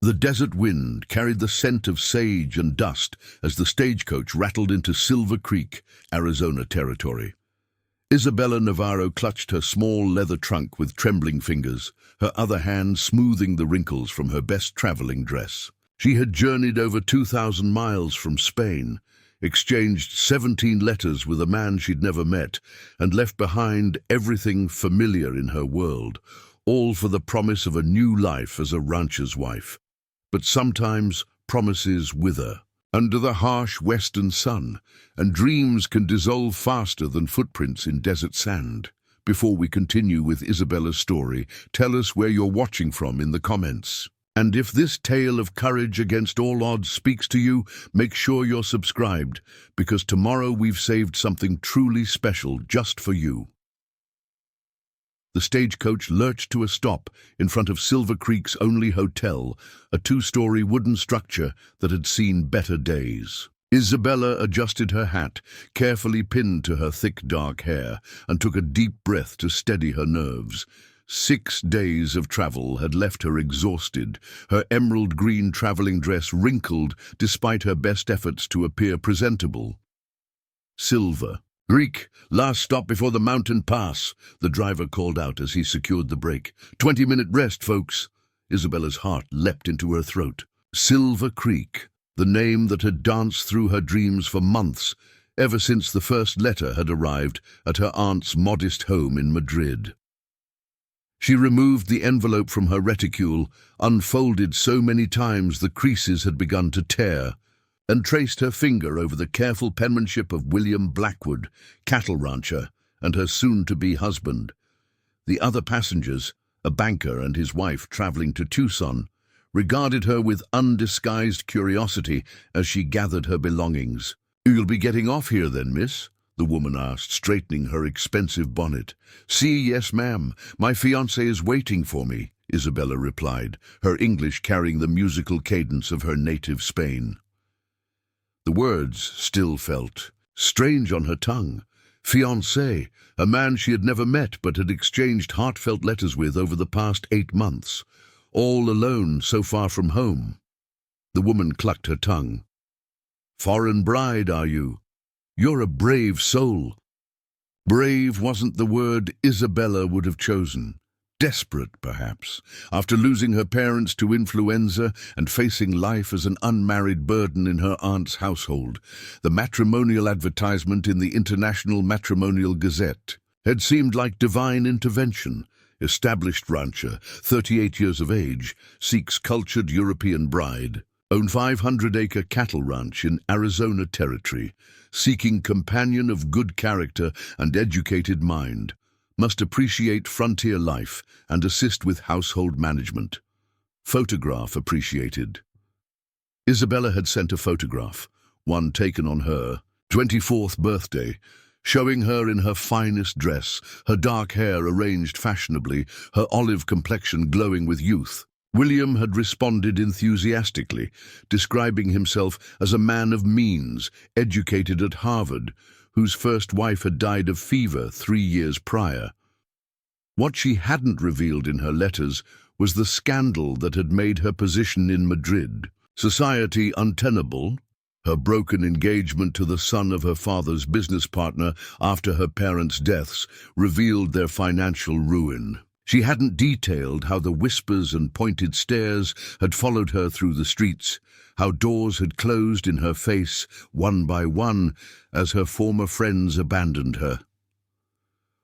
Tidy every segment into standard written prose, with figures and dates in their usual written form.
The desert wind carried the scent of sage and dust as the stagecoach rattled into Silver Creek, Arizona territory. Isabella Navarro clutched her small leather trunk with trembling fingers, her other hand smoothing the wrinkles from her best traveling dress. She had journeyed over 2,000 miles from Spain, exchanged 17 letters with a man she'd never met, and left behind everything familiar in her world, all for the promise of a new life as a rancher's wife. But sometimes promises wither under the harsh western sun, and dreams can dissolve faster than footprints in desert sand. Before we continue with Isabella's story, tell us where you're watching from in the comments. And if this tale of courage against all odds speaks to you, make sure you're subscribed, because tomorrow we've saved something truly special just for you. The stagecoach lurched to a stop in front of Silver Creek's only hotel, a 2-story wooden structure that had seen better days. Isabella adjusted her hat, carefully pinned to her thick dark hair, and took a deep breath to steady her nerves. 6 days of travel had left her exhausted, her emerald green traveling dress wrinkled despite her best efforts to appear presentable. Silver Creek, last stop before the mountain pass, the driver called out as he secured the brake. 20-minute rest, folks. Isabella's heart leapt into her throat. Silver Creek, the name that had danced through her dreams for months, ever since the first letter had arrived at her aunt's modest home in Madrid. She removed the envelope from her reticule, unfolded so many times the creases had begun to tear, and traced her finger over the careful penmanship of William Blackwood, cattle rancher, and her soon-to-be husband. The other passengers, a banker and his wife traveling to Tucson, regarded her with undisguised curiosity as she gathered her belongings. "You'll be getting off here then, miss?" the woman asked, straightening her expensive bonnet. "Yes, ma'am. My fiancé is waiting for me," Isabella replied, her English carrying the musical cadence of her native Spain. The words still felt strange on her tongue. Fiancé, a man she had never met but had exchanged heartfelt letters with over the past 8 months. All alone, so far from home. The woman clucked her tongue. "Foreign bride, are you? You're a brave soul." Brave wasn't the word Isabella would have chosen. Desperate, perhaps, after losing her parents to influenza and facing life as an unmarried burden in her aunt's household. The matrimonial advertisement in the International Matrimonial Gazette had seemed like divine intervention. Established rancher, 38 years of age, seeks cultured European bride. Own 500-acre cattle ranch in Arizona territory. Seeking companion of good character and educated mind. Must appreciate frontier life and assist with household management. Photograph appreciated. Isabella had sent a photograph, one taken on her 24th birthday, showing her in her finest dress, her dark hair arranged fashionably, her olive complexion glowing with youth. William had responded enthusiastically, describing himself as a man of means, educated at Harvard, whose first wife had died of fever 3 years prior. What she hadn't revealed in her letters was the scandal that had made her position in Madrid. Society untenable, her broken engagement to the son of her father's business partner after her parents' deaths revealed their financial ruin. She hadn't detailed how the whispers and pointed stares had followed her through the streets, how doors had closed in her face, one by one, as her former friends abandoned her.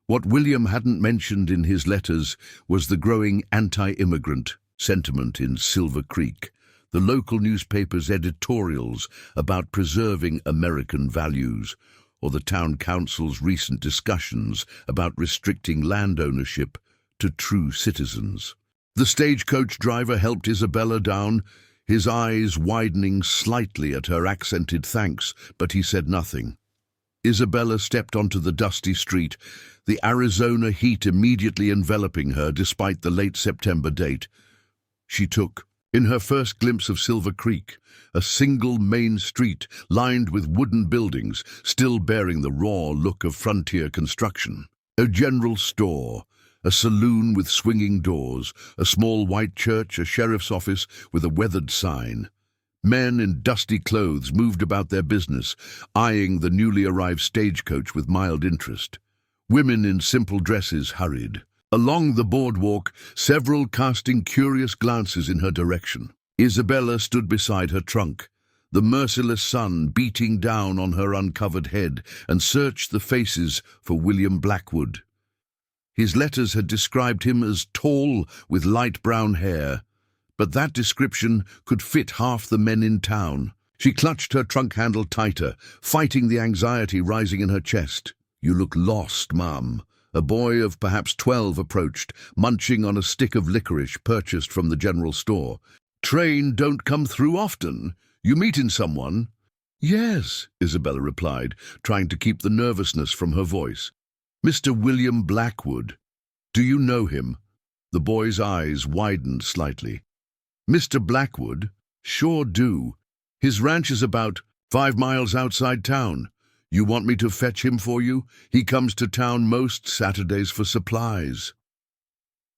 What William hadn't mentioned in his letters was the growing anti-immigrant sentiment in Silver Creek, the local newspaper's editorials about preserving American values, or the town council's recent discussions about restricting land ownership to true citizens. The stagecoach driver helped Isabella down, his eyes widening slightly at her accented thanks, but he said nothing. Isabella stepped onto the dusty street, the Arizona heat immediately enveloping her despite the late September date. She took, in her first glimpse of Silver Creek, a single main street lined with wooden buildings, still bearing the raw look of frontier construction. A general store, A saloon with swinging doors, a small white church, a sheriff's office with a weathered sign. Men in dusty clothes moved about their business, eyeing the newly arrived stagecoach with mild interest. Women in simple dresses hurried. Along the boardwalk, several casting curious glances in her direction. Isabella stood beside her trunk, the merciless sun beating down on her uncovered head, and searched the faces for William Blackwood. His letters had described him as tall with light brown hair, but that description could fit half the men in town. She clutched her trunk handle tighter, fighting the anxiety rising in her chest. "You look lost, Mum." A boy of perhaps 12 approached, munching on a stick of licorice purchased from the general store. "Train don't come through often. You meeting someone?" "Yes," Isabella replied, trying to keep the nervousness from her voice. "Mr. William Blackwood. Do you know him?" The boy's eyes widened slightly. "Mr. Blackwood? Sure do. His ranch is about 5 miles outside town. You want me to fetch him for you? He comes to town most Saturdays for supplies."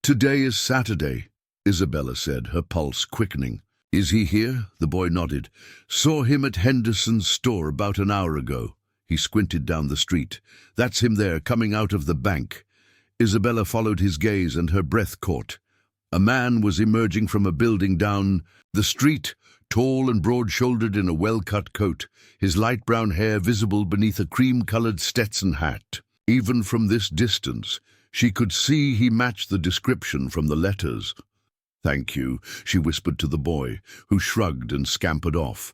"Today is Saturday," Isabella said, her pulse quickening. "Is he here?" The boy nodded. "Saw him at Henderson's store about an hour ago." He squinted down the street. "That's him there, coming out of the bank." Isabella followed his gaze and her breath caught. A man was emerging from a building down the street, tall and broad-shouldered in a well-cut coat, his light brown hair visible beneath a cream-colored Stetson hat. Even from this distance, she could see he matched the description from the letters. "Thank you," she whispered to the boy, who shrugged and scampered off.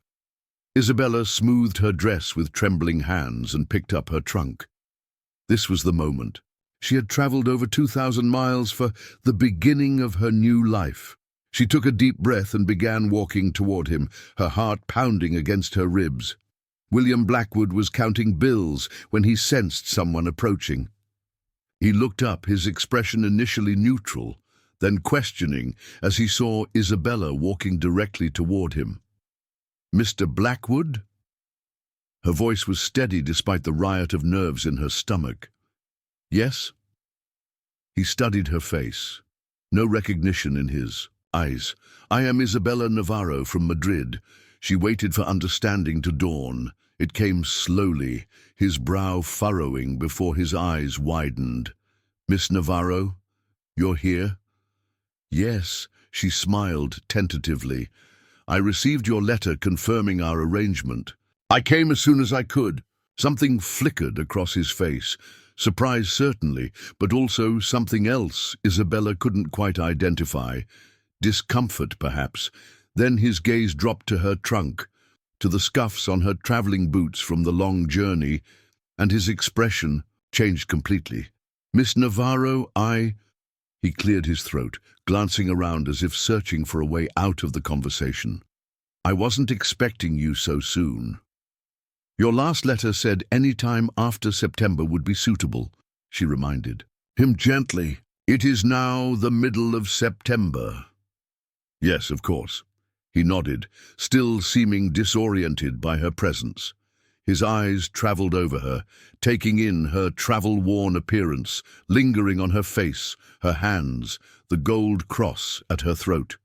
Isabella smoothed her dress with trembling hands and picked up her trunk. This was the moment. She had traveled over 2,000 miles for the beginning of her new life. She took a deep breath and began walking toward him, her heart pounding against her ribs. William Blackwood was counting bills when he sensed someone approaching. He looked up, his expression initially neutral, then questioning as he saw Isabella walking directly toward him. "Mr. Blackwood?" Her voice was steady despite the riot of nerves in her stomach. "Yes?" He studied her face. No recognition in his eyes. "I am Isabella Navarro from Madrid." She waited for understanding to dawn. It came slowly, his brow furrowing before his eyes widened. "Miss Navarro, you're here?" "Yes," she smiled tentatively. "I received your letter confirming our arrangement. I came as soon as I could." Something flickered across his face. Surprise certainly, but also something else Isabella couldn't quite identify. Discomfort, perhaps. Then his gaze dropped to her trunk, to the scuffs on her traveling boots from the long journey, and his expression changed completely. "Miss Navarro, He cleared his throat, glancing around as if searching for a way out of the conversation. "I wasn't expecting you so soon." "Your last letter said any time after September would be suitable," she reminded him gently. "It is now the middle of September." "Yes, of course." He nodded, still seeming disoriented by her presence. His eyes traveled over her, taking in her travel-worn appearance, lingering on her face, her hands, the gold cross at her throat.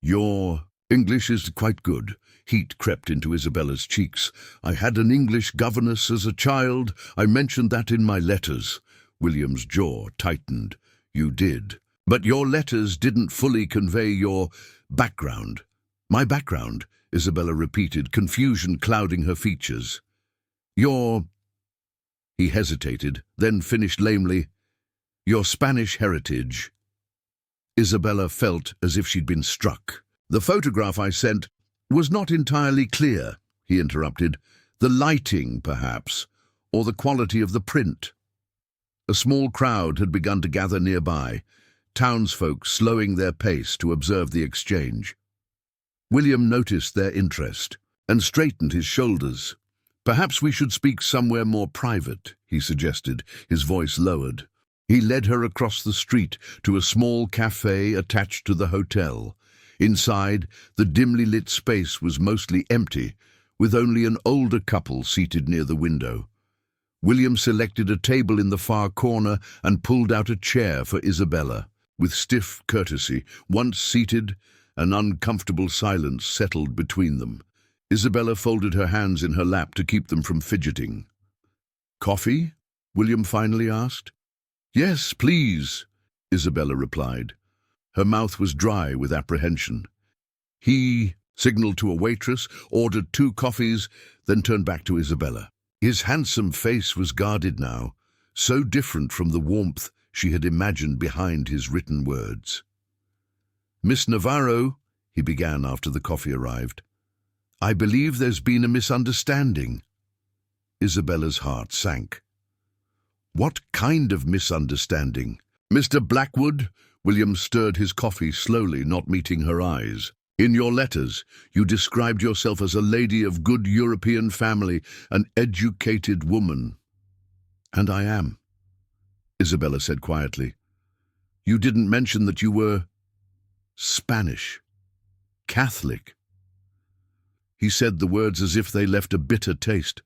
"Your English is quite good." Heat crept into Isabella's cheeks. "I had an English governess as a child. I mentioned that in my letters." William's jaw tightened. "You did. But your letters didn't fully convey your background." "My background?" Isabella repeated, confusion clouding her features. "Your—" He hesitated, then finished lamely, "your Spanish heritage." Isabella felt as if she'd been struck. "The photograph I sent was not entirely clear," he interrupted. "The lighting, perhaps, or the quality of the print." A small crowd had begun to gather nearby, townsfolk slowing their pace to observe the exchange. William noticed their interest and straightened his shoulders. "Perhaps we should speak somewhere more private," he suggested, his voice lowered. He led her across the street to a small cafe attached to the hotel. Inside, the dimly lit space was mostly empty, with only an older couple seated near the window. William selected a table in the far corner and pulled out a chair for Isabella. With stiff courtesy, once seated, an uncomfortable silence settled between them. Isabella folded her hands in her lap to keep them from fidgeting. "Coffee?" William finally asked. "Yes, please," Isabella replied. Her mouth was dry with apprehension. He signaled to a waitress, ordered 2 coffees, then turned back to Isabella. His handsome face was guarded now, so different from the warmth she had imagined behind his written words. "Miss Navarro," he began after the coffee arrived, "I believe there's been a misunderstanding." Isabella's heart sank. "What kind of misunderstanding?" "Mr. Blackwood," William stirred his coffee slowly, not meeting her eyes. "In your letters, you described yourself as a lady of good European family, an educated woman." "And I am," Isabella said quietly. "You didn't mention that you were Spanish, Catholic." He said the words as if they left a bitter taste.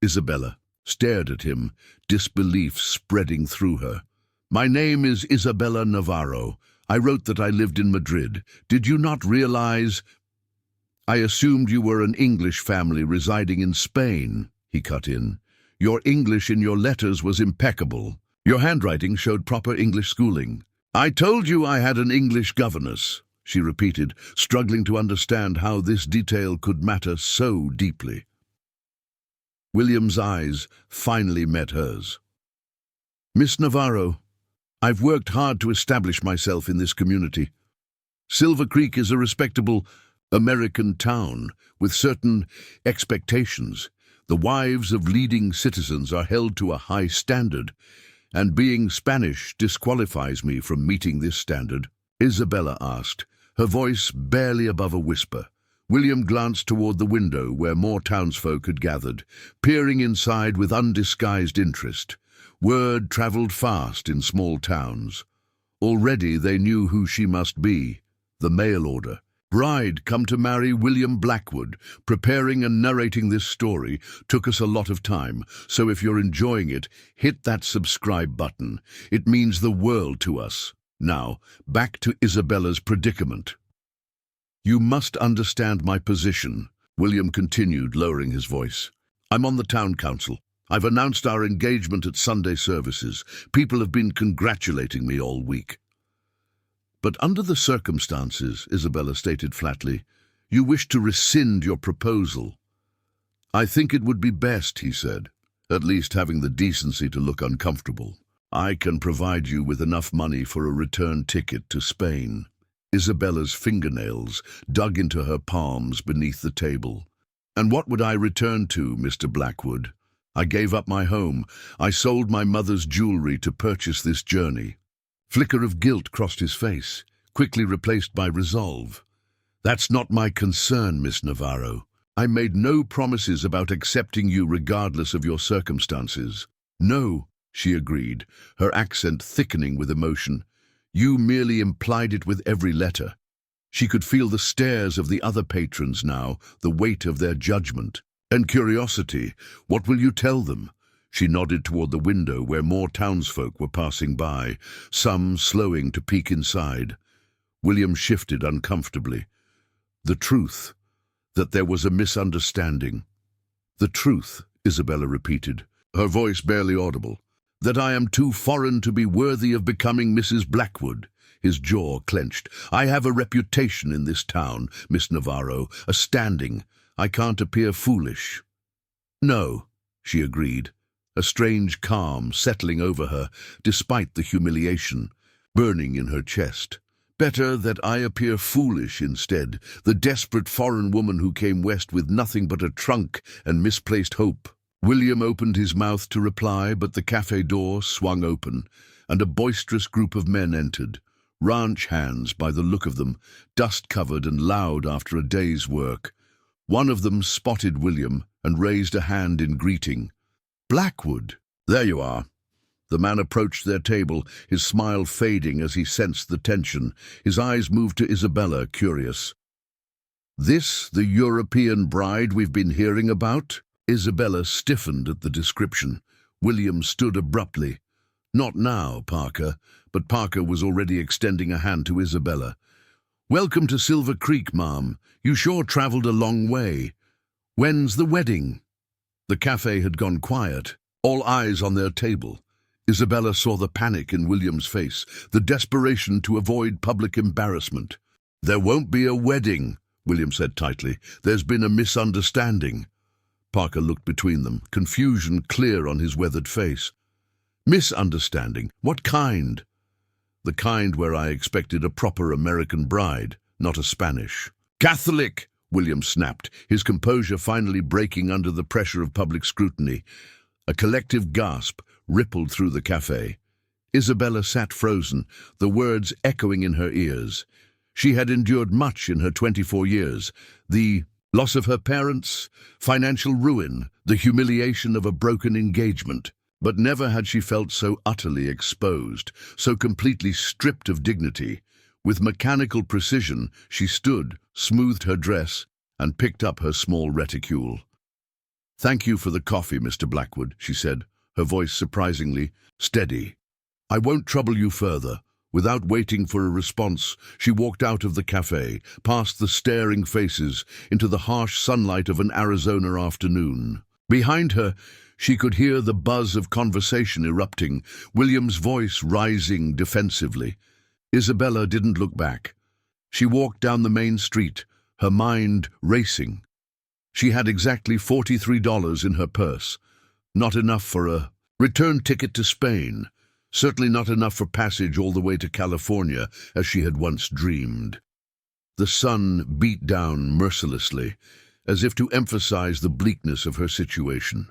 Isabella stared at him, disbelief spreading through her. "My name is Isabella Navarro. I wrote that I lived in Madrid. Did you not realize—" "I assumed you were an English family residing in Spain," he cut in. "Your English in your letters was impeccable. Your handwriting showed proper English schooling." "I told you I had an English governess," she repeated, struggling to understand how this detail could matter so deeply. William's eyes finally met hers. "Miss Navarro, I've worked hard to establish myself in this community. Silver Creek is a respectable American town with certain expectations. The wives of leading citizens are held to a high standard, and being Spanish disqualifies me from meeting this standard." Isabella asked, her voice barely above a whisper. William glanced toward the window where more townsfolk had gathered, peering inside with undisguised interest. Word traveled fast in small towns. Already they knew who she must be, the mail order. Bride come to marry William Blackwood. Preparing and narrating this story took us a lot of time, so if you're enjoying it, hit that subscribe button. It means the world to us. Now, back to Isabella's predicament. "You must understand my position," William continued, lowering his voice. "I'm on the town council. I've announced our engagement at Sunday services. People have been congratulating me all week." "But under the circumstances," Isabella stated flatly, "you wish to rescind your proposal." "I think it would be best," he said, "at least having the decency to look uncomfortable. I can provide you with enough money for a return ticket to Spain." Isabella's fingernails dug into her palms beneath the table. "And what would I return to, Mr. Blackwood? I gave up my home. I sold my mother's jewelry to purchase this journey." Flicker of guilt crossed his face, quickly replaced by resolve. "That's not my concern, Miss Navarro. I made no promises about accepting you regardless of your circumstances." "No," she agreed, her accent thickening with emotion. "You merely implied it with every letter." She could feel the stares of the other patrons now, the weight of their judgment. "And curiosity, what will you tell them?" She nodded toward the window where more townsfolk were passing by, some slowing to peek inside. William shifted uncomfortably. "The truth, that there was a misunderstanding." "The truth," Isabella repeated, her voice barely audible. "That I am too foreign to be worthy of becoming Mrs. Blackwood." His jaw clenched. "I have a reputation in this town, Miss Navarro, a standing. I can't appear foolish." "No," she agreed, a strange calm settling over her, despite the humiliation burning in her chest. "Better that I appear foolish instead, the desperate foreign woman who came west with nothing but a trunk and misplaced hope." William opened his mouth to reply, but the cafe door swung open, and a boisterous group of men entered. Ranch hands, by the look of them, dust-covered and loud after a day's work. One of them spotted William and raised a hand in greeting. "Blackwood, there you are." The man approached their table, his smile fading as he sensed the tension. His eyes moved to Isabella, curious. "This the European bride we've been hearing about?" Isabella stiffened at the description. William stood abruptly. "Not now, Parker," but Parker was already extending a hand to Isabella. "Welcome to Silver Creek, Ma'am. You sure traveled a long way. When's the wedding?" The cafe had gone quiet, all eyes on their table. Isabella saw the panic in William's face, the desperation to avoid public embarrassment. "There won't be a wedding," William said tightly. "There's been a misunderstanding." Parker looked between them, confusion clear on his weathered face. "Misunderstanding? What kind?" "The kind where I expected a proper American bride, not a Spanish." "Catholic!" William snapped, his composure finally breaking under the pressure of public scrutiny. A collective gasp rippled through the cafe. Isabella sat frozen, the words echoing in her ears. She had endured much in her 24 years. The loss of her parents, financial ruin, the humiliation of a broken engagement. But never had she felt so utterly exposed, so completely stripped of dignity. With mechanical precision, she stood, smoothed her dress, and picked up her small reticule. "Thank you for the coffee, Mr. Blackwood," she said, her voice surprisingly steady. "I won't trouble you further." Without waiting for a response, she walked out of the cafe, past the staring faces, into the harsh sunlight of an Arizona afternoon. Behind her, she could hear the buzz of conversation erupting, William's voice rising defensively. Isabella didn't look back. She walked down the main street, her mind racing. She had exactly $43 in her purse. Not enough for a return ticket to Spain. Certainly not enough for passage all the way to California, as she had once dreamed. The sun beat down mercilessly, as if to emphasize the bleakness of her situation.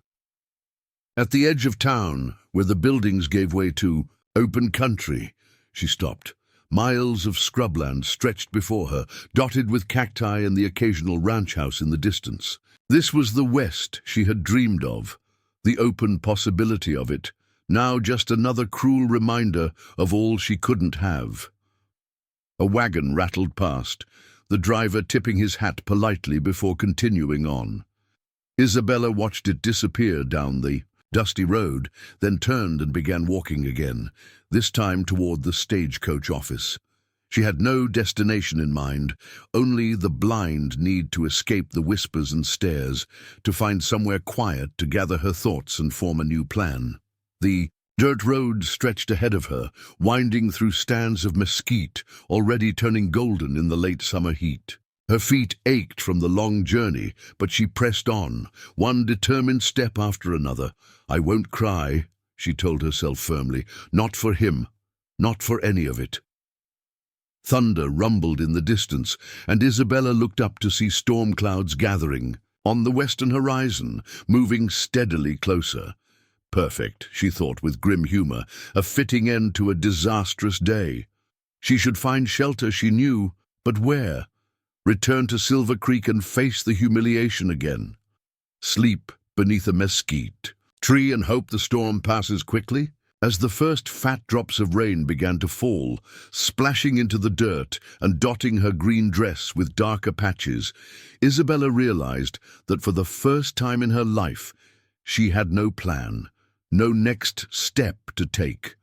At the edge of town, where the buildings gave way to open country, she stopped. Miles of scrubland stretched before her, dotted with cacti and the occasional ranch house in the distance. This was the West she had dreamed of, the open possibility of it, now just another cruel reminder of all she couldn't have. A wagon rattled past, the driver tipping his hat politely before continuing on. Isabella watched it disappear down the dusty road, then turned and began walking again, this time toward the stagecoach office. She had no destination in mind, only the blind need to escape the whispers and stares, to find somewhere quiet to gather her thoughts and form a new plan. The dirt road stretched ahead of her, winding through stands of mesquite, already turning golden in the late summer heat. Her feet ached from the long journey, but she pressed on, one determined step after another. "I won't cry," she told herself firmly. "Not for him. Not for any of it." Thunder rumbled in the distance, and Isabella looked up to see storm clouds gathering on the western horizon, moving steadily closer. Perfect, she thought with grim humor, a fitting end to a disastrous day. She should find shelter, she knew, but where? Return to Silver Creek and face the humiliation again. Sleep beneath a mesquite tree and hope the storm passes quickly? As the first fat drops of rain began to fall, splashing into the dirt and dotting her green dress with darker patches, Isabella realized that for the first time in her life, she had no plan, no next step to take.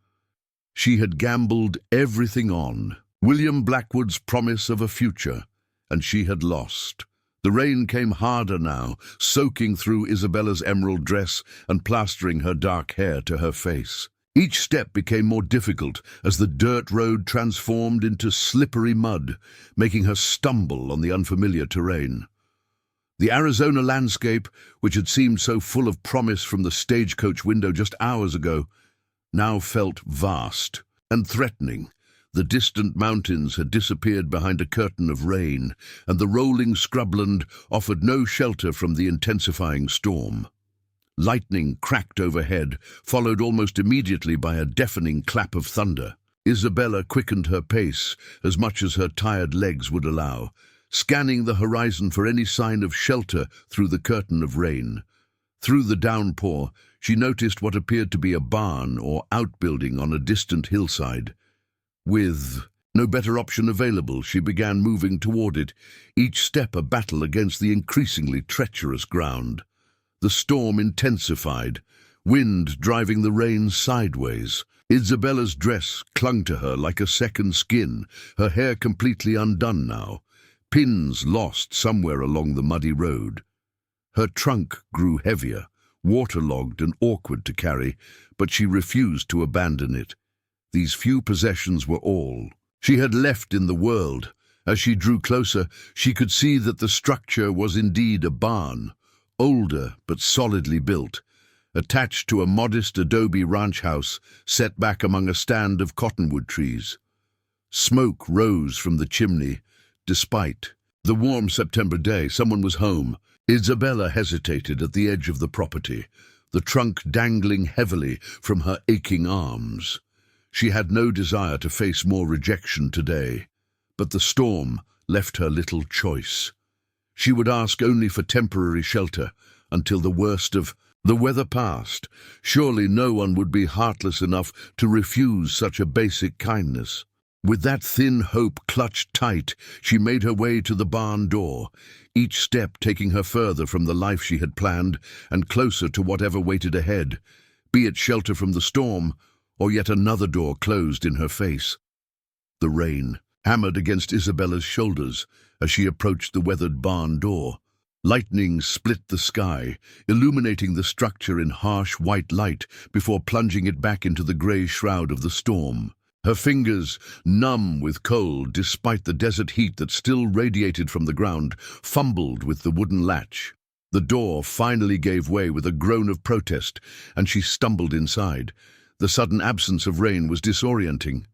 She had gambled everything on William Blackwood's promise of a future, and she had lost. The rain came harder now, soaking through Isabella's emerald dress and plastering her dark hair to her face. Each step became more difficult as the dirt road transformed into slippery mud, making her stumble on the unfamiliar terrain. The Arizona landscape, which had seemed so full of promise from the stagecoach window just hours ago, now felt vast and threatening. The distant mountains had disappeared behind a curtain of rain, and the rolling scrubland offered no shelter from the intensifying storm. Lightning cracked overhead, followed almost immediately by a deafening clap of thunder. Isabella quickened her pace as much as her tired legs would allow, scanning the horizon for any sign of shelter through the curtain of rain. Through the downpour, she noticed what appeared to be a barn or outbuilding on a distant hillside. With no better option available, she began moving toward it, each step a battle against the increasingly treacherous ground. The storm intensified. wind driving the rain sideways. Isabella's dress clung to her like a second skin, her hair completely undone now, pins lost somewhere along the muddy road. Her trunk grew heavier, waterlogged and awkward to carry, but she refused to abandon it. These few possessions were all she had left in the world. As she drew closer, she could see that the structure was indeed a barn, older but solidly built, attached to a modest adobe ranch house set back among a stand of cottonwood trees. Smoke rose from the chimney. Despite the warm September day, someone was home. Isabella hesitated at the edge of the property, the trunk dangling heavily from her aching arms. She had no desire to face more rejection today, but the storm left her little choice. She would ask only for temporary shelter until the worst of the weather passed. Surely no one would be heartless enough to refuse such a basic kindness. With that thin hope clutched tight, she made her way to the barn door, each step taking her further from the life she had planned and closer to whatever waited ahead, be it shelter from the storm or yet another door closed in her face. The rain hammered against Isabella's shoulders as she approached the weathered barn door. Lightning split the sky, illuminating the structure in harsh white light before plunging it back into the grey shroud of the storm. Her fingers, numb with cold despite the desert heat that still radiated from the ground, fumbled with the wooden latch. The door finally gave way with a groan of protest, and she stumbled inside. The sudden absence of rain was disorienting.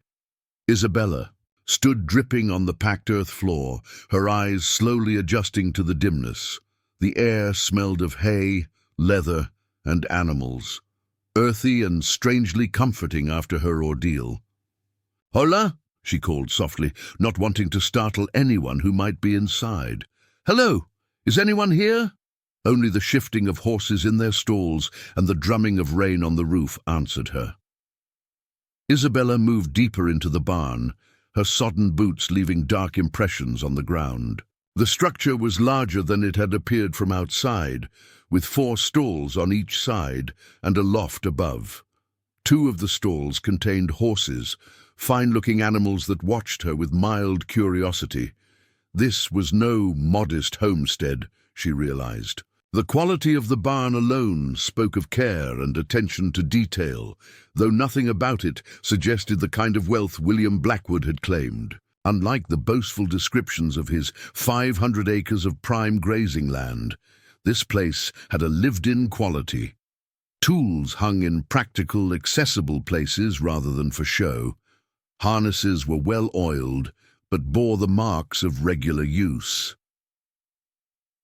Isabella stood dripping on the packed earth floor, her eyes slowly adjusting to the dimness. The air smelled of hay, leather, and animals, earthy and strangely comforting after her ordeal. "Hola," she called softly, not wanting to startle anyone who might be inside. "Hello, is anyone here?" Only the shifting of horses in their stalls and the drumming of rain on the roof answered her. Isabella moved deeper into the barn, her sodden boots leaving dark impressions on the ground. The structure was larger than it had appeared from outside, with 4 stalls on each side and a loft above. 2 of the stalls contained horses, fine-looking animals that watched her with mild curiosity. This was no modest homestead, she realized. The quality of the barn alone spoke of care and attention to detail, though nothing about it suggested the kind of wealth William Blackwood had claimed. Unlike the boastful descriptions of his 500 acres of prime grazing land, this place had a lived-in quality. Tools hung in practical, accessible places rather than for show. Harnesses were well oiled, but bore the marks of regular use.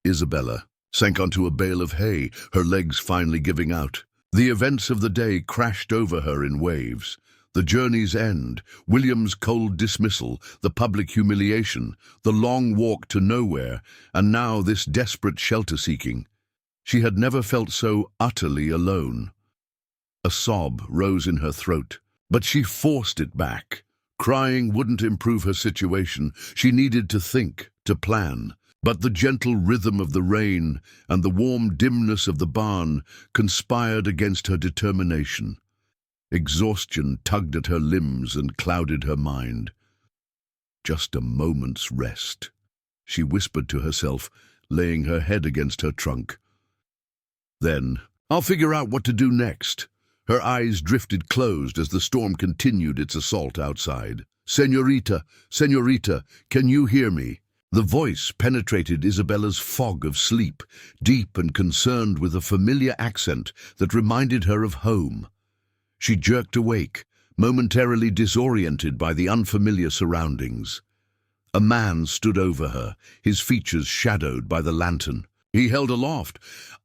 Isabella sank onto a bale of hay, her legs finally giving out. The events of the day crashed over her in waves. The journey's end, William's cold dismissal, the public humiliation, the long walk to nowhere, and now this desperate shelter-seeking. She had never felt so utterly alone. A sob rose in her throat, but she forced it back. Crying wouldn't improve her situation. She needed to think, to plan. But the gentle rhythm of the rain and the warm dimness of the barn conspired against her determination. Exhaustion tugged at her limbs and clouded her mind. Just a moment's rest, she whispered to herself, laying her head against her trunk. Then, I'll figure out what to do next. Her eyes drifted closed as the storm continued its assault outside. "Señorita, señorita, can you hear me?" The voice penetrated Isabella's fog of sleep, deep and concerned with a familiar accent that reminded her of home. She jerked awake, momentarily disoriented by the unfamiliar surroundings. A man stood over her, his features shadowed by the lantern. He held aloft.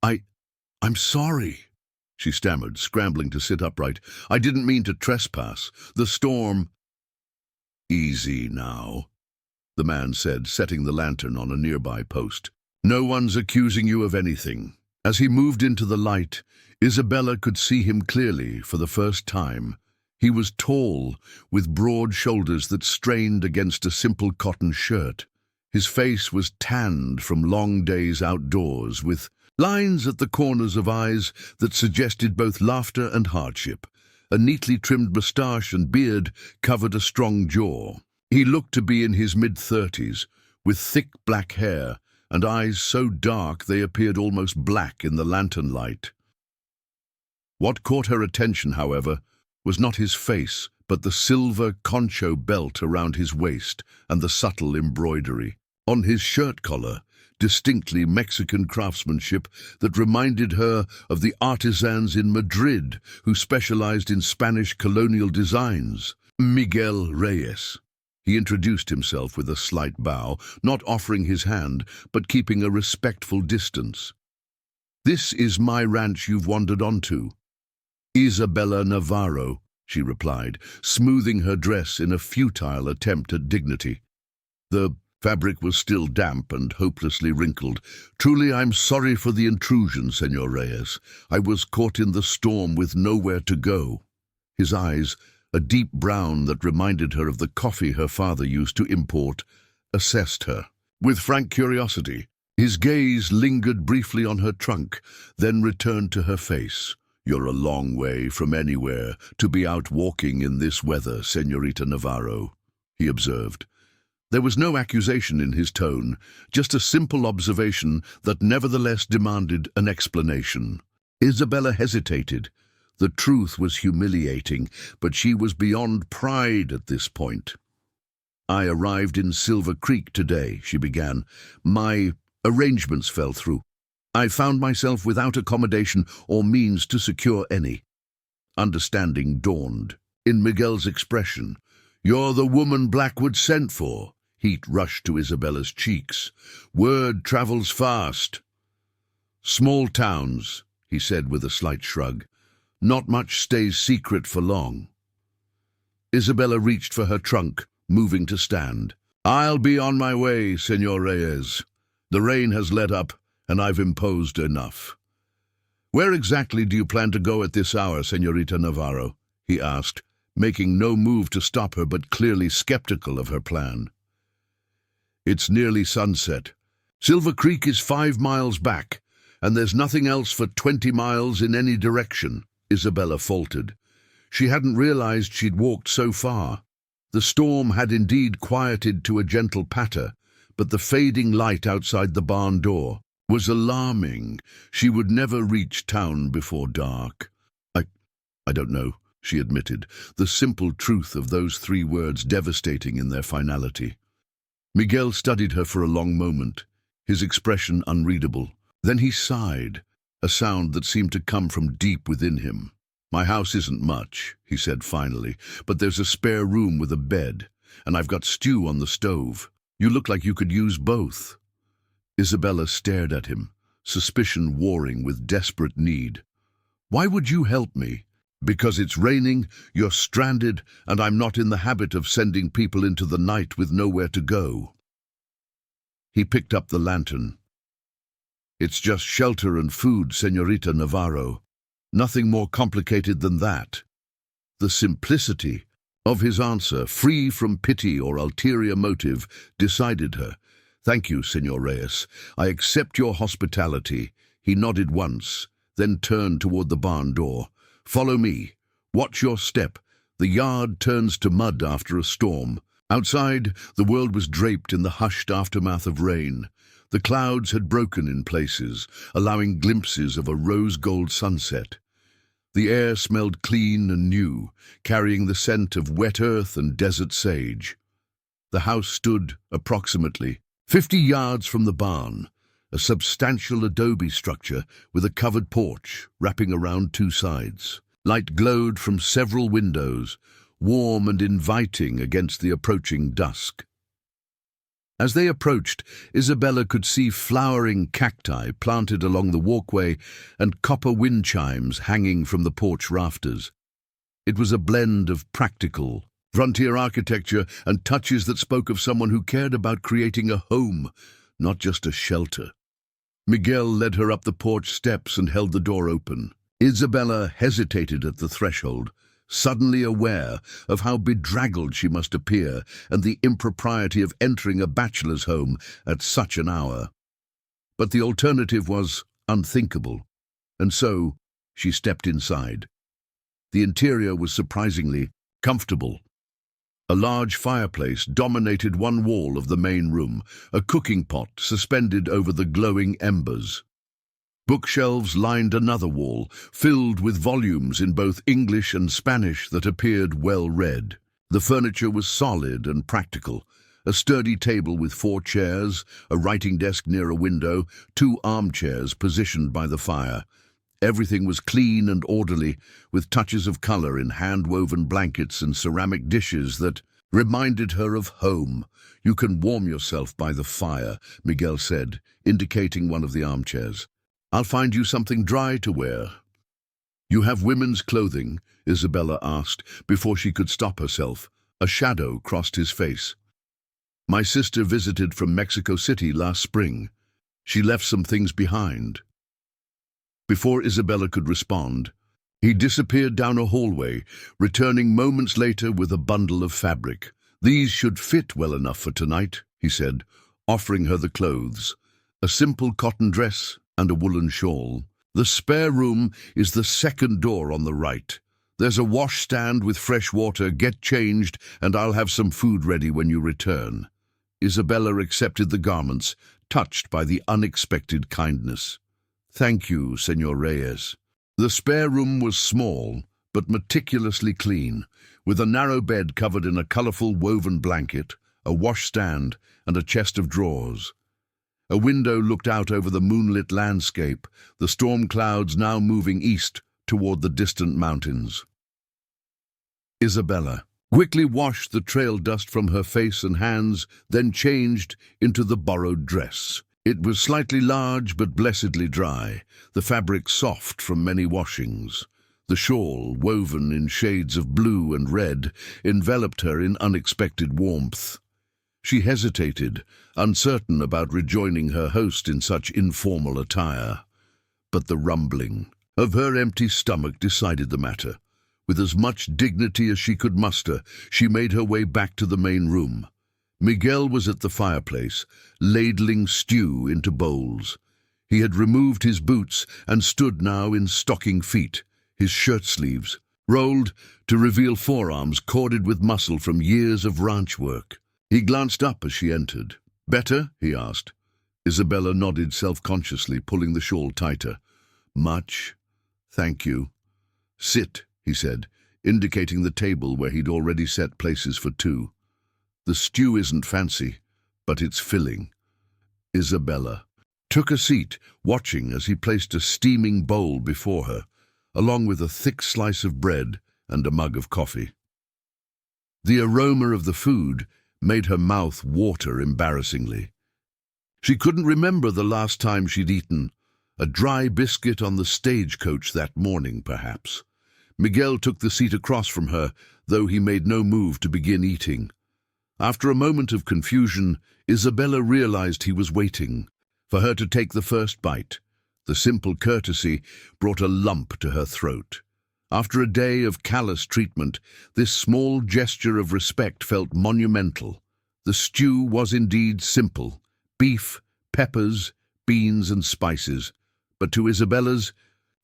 I'm sorry," she stammered, scrambling to sit upright. "I didn't mean to trespass. The storm—" "Easy now," the man said, setting the lantern on a nearby post. "No one's accusing you of anything." As he moved into the light, Isabella could see him clearly for the first time. He was tall, with broad shoulders that strained against a simple cotton shirt. His face was tanned from long days outdoors, with Lines at the corners of eyes that suggested both laughter and hardship. A neatly trimmed moustache and beard covered a strong jaw. He looked to be in his mid-30s, with thick black hair and eyes so dark they appeared almost black in the lantern light. What caught her attention, however, was not his face, but the silver concho belt around his waist and the subtle embroidery. On his shirt collar, distinctly Mexican craftsmanship that reminded her of the artisans in Madrid who specialized in Spanish colonial designs. Miguel Reyes. He introduced himself with a slight bow, not offering his hand, but keeping a respectful distance. "This is my ranch you've wandered onto." "Isabella Navarro," she replied, smoothing her dress in a futile attempt at dignity. The fabric was still damp and hopelessly wrinkled. "Truly, I'm sorry for the intrusion, Senor Reyes. I was caught in the storm with nowhere to go." His eyes, a deep brown that reminded her of the coffee her father used to import, assessed her. With frank curiosity, his gaze lingered briefly on her trunk, then returned to her face. "You're a long way from anywhere to be out walking in this weather, Señorita Navarro," he observed. There was no accusation in his tone, just a simple observation that nevertheless demanded an explanation. Isabella hesitated. The truth was humiliating, but she was beyond pride at this point. "I arrived in Silver Creek today," she began. "My arrangements fell through. I found myself without accommodation or means to secure any." Understanding dawned in Miguel's expression. "You're the woman Blackwood sent for." Heat rushed to Isabella's cheeks. "Word travels fast." "Small towns," he said with a slight shrug. "Not much stays secret for long." Isabella reached for her trunk, moving to stand. "I'll be on my way, Señor Reyes. The rain has let up, and I've imposed enough." "Where exactly do you plan to go at this hour, Señorita Navarro?" he asked, making no move to stop her but clearly skeptical of her plan. "It's nearly sunset. Silver Creek is 5 miles back, and there's nothing else for 20 miles in any direction," Isabella faltered. She hadn't realized she'd walked so far. The storm had indeed quieted to a gentle patter, but the fading light outside the barn door was alarming. She would never reach town before dark. I don't know," she admitted, the simple truth of those 3 words devastating in their finality. Miguel studied her for a long moment, his expression unreadable. Then he sighed, a sound that seemed to come from deep within him. "My house isn't much," he said finally, "but there's a spare room with a bed, and I've got stew on the stove. You look like you could use both." Isabella stared at him, suspicion warring with desperate need. "Why would you help me?" "Because it's raining, you're stranded, and I'm not in the habit of sending people into the night with nowhere to go." He picked up the lantern. "It's just shelter and food, Señorita Navarro. Nothing more complicated than that." The simplicity of his answer, free from pity or ulterior motive, decided her. "Thank you, Señor Reyes. I accept your hospitality." He nodded once, then turned toward the barn door. "Follow me. Watch your step. The yard turns to mud after a storm." Outside, the world was draped in the hushed aftermath of rain. The clouds had broken in places, allowing glimpses of a rose-gold sunset. The air smelled clean and new, carrying the scent of wet earth and desert sage. The house stood approximately 50 yards from the barn, a substantial adobe structure with a covered porch wrapping around 2 sides. Light glowed from several windows, warm and inviting against the approaching dusk. As they approached, Isabella could see flowering cacti planted along the walkway and copper wind chimes hanging from the porch rafters. It was a blend of practical, frontier architecture and touches that spoke of someone who cared about creating a home, not just a shelter. Miguel led her up the porch steps and held the door open. Isabella hesitated at the threshold, suddenly aware of how bedraggled she must appear and the impropriety of entering a bachelor's home at such an hour. But the alternative was unthinkable. And so, she stepped inside. The interior was surprisingly comfortable. A large fireplace dominated one wall of the main room, a cooking pot suspended over the glowing embers. Bookshelves lined another wall, filled with volumes in both English and Spanish that appeared well read. The furniture was solid and practical. A sturdy table with 4 chairs, a writing desk near a window, 2 armchairs positioned by the fire. Everything was clean and orderly, with touches of color in hand-woven blankets and ceramic dishes that reminded her of home. "You can warm yourself by the fire," Miguel said, indicating one of the armchairs. "I'll find you something dry to wear." "You have women's clothing?" Isabella asked, before she could stop herself. A shadow crossed his face. "My sister visited from Mexico City last spring. She left some things behind." Before Isabella could respond, he disappeared down a hallway, returning moments later with a bundle of fabric. "These should fit well enough for tonight," he said, offering her the clothes. A simple cotton dress and a woolen shawl. "The spare room is the second door on the right. There's a washstand with fresh water. Get changed, and I'll have some food ready when you return." Isabella accepted the garments, touched by the unexpected kindness. "Thank you, Señor Reyes." The spare room was small, but meticulously clean, with a narrow bed covered in a colorful woven blanket, a washstand, and a chest of drawers. A window looked out over the moonlit landscape, the storm clouds now moving east toward the distant mountains. Isabella quickly washed the trail dust from her face and hands, then changed into the borrowed dress. It was slightly large but blessedly dry, the fabric soft from many washings. The shawl, woven in shades of blue and red, enveloped her in unexpected warmth. She hesitated, uncertain about rejoining her host in such informal attire. But the rumbling of her empty stomach decided the matter. With as much dignity as she could muster, she made her way back to the main room. Miguel was at the fireplace, ladling stew into bowls. He had removed his boots and stood now in stocking feet, his shirt sleeves rolled to reveal forearms corded with muscle from years of ranch work. He glanced up as she entered. "Better?" he asked. Isabella nodded self-consciously, pulling the shawl tighter. "Much? Thank you." "Sit," he said, indicating the table where he'd already set places for 2. "The stew isn't fancy, but it's filling." Isabella took a seat, watching as he placed a steaming bowl before her, along with a thick slice of bread and a mug of coffee. The aroma of the food made her mouth water embarrassingly. She couldn't remember the last time she'd eaten. A dry biscuit on the stagecoach that morning, perhaps. Miguel took the seat across from her, though he made no move to begin eating. After a moment of confusion, Isabella realized he was waiting for her to take the first bite. The simple courtesy brought a lump to her throat. After a day of callous treatment, this small gesture of respect felt monumental. The stew was indeed simple: beef, peppers, beans, and spices. But to Isabella's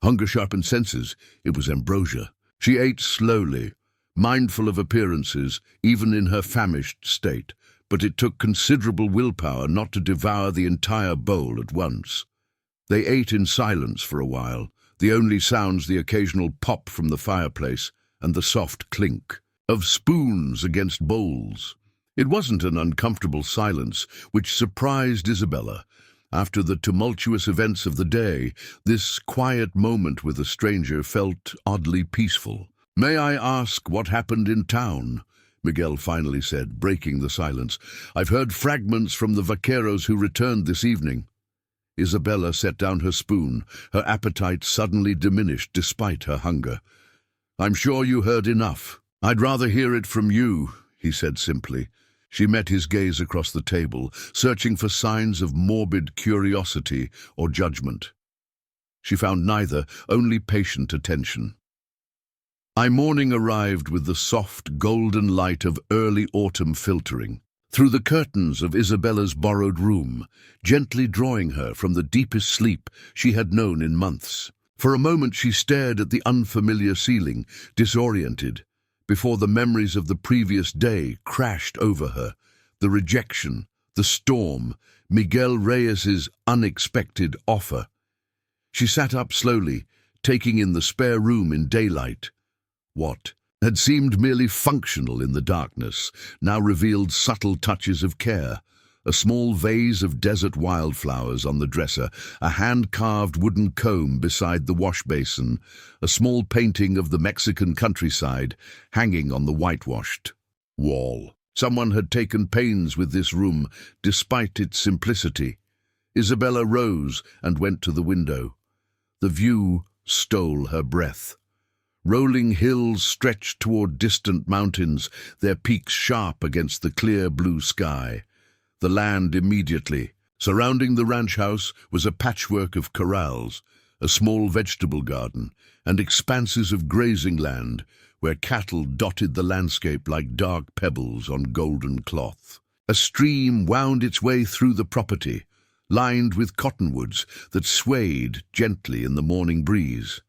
hunger-sharpened senses, it was ambrosia. She ate slowly, mindful of appearances, even in her famished state, but it took considerable willpower not to devour the entire bowl at once. They ate in silence for a while, the only sounds the occasional pop from the fireplace and the soft clink of spoons against bowls. It wasn't an uncomfortable silence which surprised Isabella. After the tumultuous events of the day, this quiet moment with a stranger felt oddly peaceful. "May I ask what happened in town?" Miguel finally said, breaking the silence. "I've heard fragments from the vaqueros who returned this evening." Isabella set down her spoon, her appetite suddenly diminished despite her hunger. "I'm sure you heard enough." "I'd rather hear it from you," he said simply. She met his gaze across the table, searching for signs of morbid curiosity or judgment. She found neither, only patient attention. "My morning arrived with the soft, golden light of early autumn filtering. through the curtains of Isabella's borrowed room, gently drawing her from the deepest sleep she had known in months. For a moment she stared at the unfamiliar ceiling, disoriented, before the memories of the previous day crashed over her. The rejection, the storm, Miguel Reyes's unexpected offer. She sat up slowly, taking in the spare room in daylight. What had seemed merely functional in the darkness now revealed subtle touches of care. A small vase of desert wildflowers on the dresser, a hand-carved wooden comb beside the wash basin, a small painting of the Mexican countryside hanging on the whitewashed wall. Someone had taken pains with this room, despite its simplicity. Isabella rose and went to the window. The view stole her breath. Rolling hills stretched toward distant mountains, their peaks sharp against the clear blue sky. The land immediately, surrounding the ranch house, was a patchwork of corrals, a small vegetable garden, and expanses of grazing land, where cattle dotted the landscape like dark pebbles on golden cloth. A stream wound its way through the property, lined with cottonwoods that swayed gently in the morning breeze.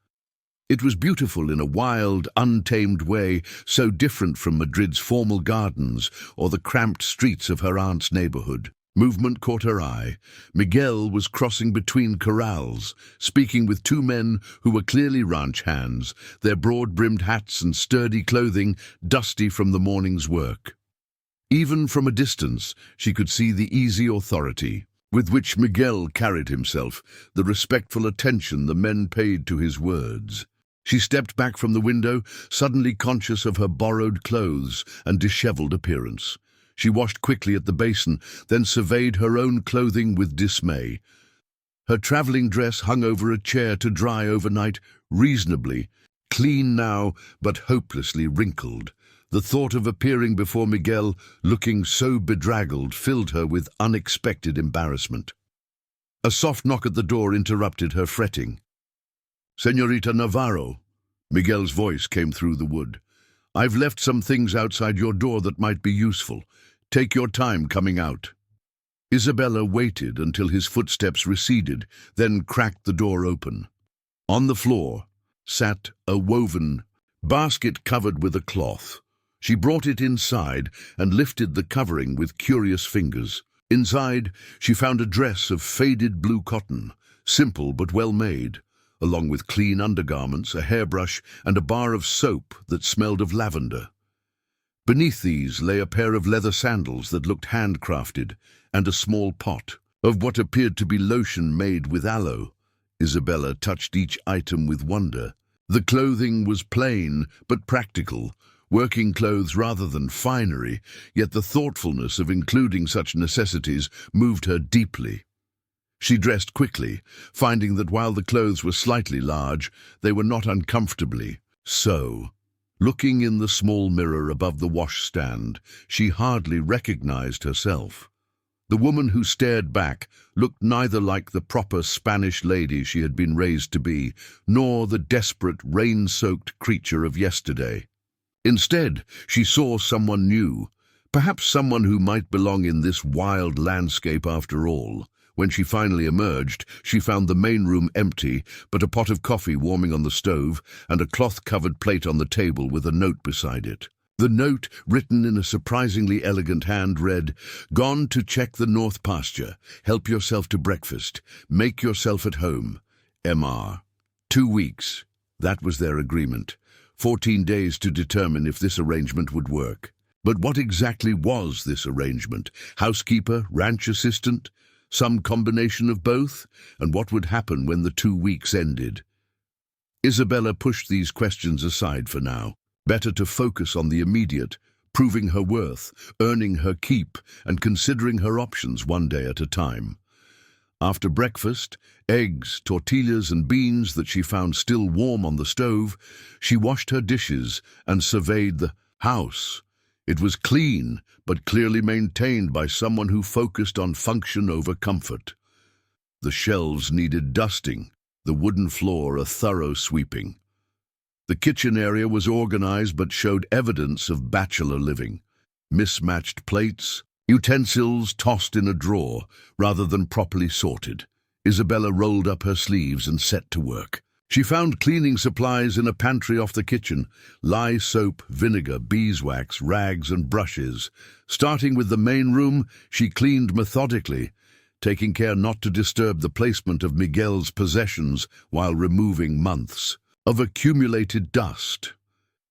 It was beautiful in a wild, untamed way, so different from Madrid's formal gardens or the cramped streets of her aunt's neighborhood. Movement caught her eye. Miguel was crossing between corrals, speaking with two men who were clearly ranch hands, their broad-brimmed hats and sturdy clothing dusty from the morning's work. Even from a distance, she could see the easy authority with which Miguel carried himself, the respectful attention the men paid to his words. She stepped back from the window, suddenly conscious of her borrowed clothes and disheveled appearance. She washed quickly at the basin, then surveyed her own clothing with dismay. Her traveling dress hung over a chair to dry overnight, reasonably, clean now, but hopelessly wrinkled. The thought of appearing before Miguel, looking so bedraggled, filled her with unexpected embarrassment. A soft knock at the door interrupted her fretting. "Señorita Navarro," Miguel's voice came through the wood. "I've left some things outside your door that might be useful. Take your time coming out." Isabella waited until his footsteps receded, then cracked the door open. On the floor sat a woven basket covered with a cloth. She brought it inside and lifted the covering with curious fingers. Inside, she found a dress of faded blue cotton, simple but well made, along with clean undergarments, a hairbrush, and a bar of soap that smelled of lavender. Beneath these lay a pair of leather sandals that looked handcrafted, and a small pot of what appeared to be lotion made with aloe. Isabella touched each item with wonder. The clothing was plain but practical, working clothes rather than finery, yet the thoughtfulness of including such necessities moved her deeply. She dressed quickly, finding that while the clothes were slightly large, they were not uncomfortably so. Looking in the small mirror above the washstand, she hardly recognized herself. The woman who stared back looked neither like the proper Spanish lady she had been raised to be, nor the desperate, rain-soaked creature of yesterday. Instead, she saw someone new, perhaps someone who might belong in this wild landscape after all. When she finally emerged, she found the main room empty, but a pot of coffee warming on the stove and a cloth-covered plate on the table with a note beside it. The note, written in a surprisingly elegant hand, read, "Gone to check the north pasture. Help yourself to breakfast. Make yourself at home. M.R." 2 weeks. That was their agreement. 14 days to determine if this arrangement would work. But what exactly was this arrangement? Housekeeper? Ranch assistant? Some combination of both? And what would happen when the 2 weeks ended? Isabella pushed these questions aside for now. Better to focus on the immediate, proving her worth, earning her keep, and considering her options one day at a time. After breakfast, eggs, tortillas, and beans that she found still warm on the stove, she washed her dishes and surveyed the house. It was clean, but clearly maintained by someone who focused on function over comfort. The shelves needed dusting, the wooden floor a thorough sweeping. The kitchen area was organized but showed evidence of bachelor living. Mismatched plates, Utensils tossed in a drawer rather than properly sorted. Isabella rolled up her sleeves and set to work. She found cleaning supplies in a pantry off the kitchen: lye soap, vinegar, beeswax, rags and brushes. Starting with the main room, she cleaned methodically, taking care not to disturb the placement of Miguel's possessions while removing months of accumulated dust.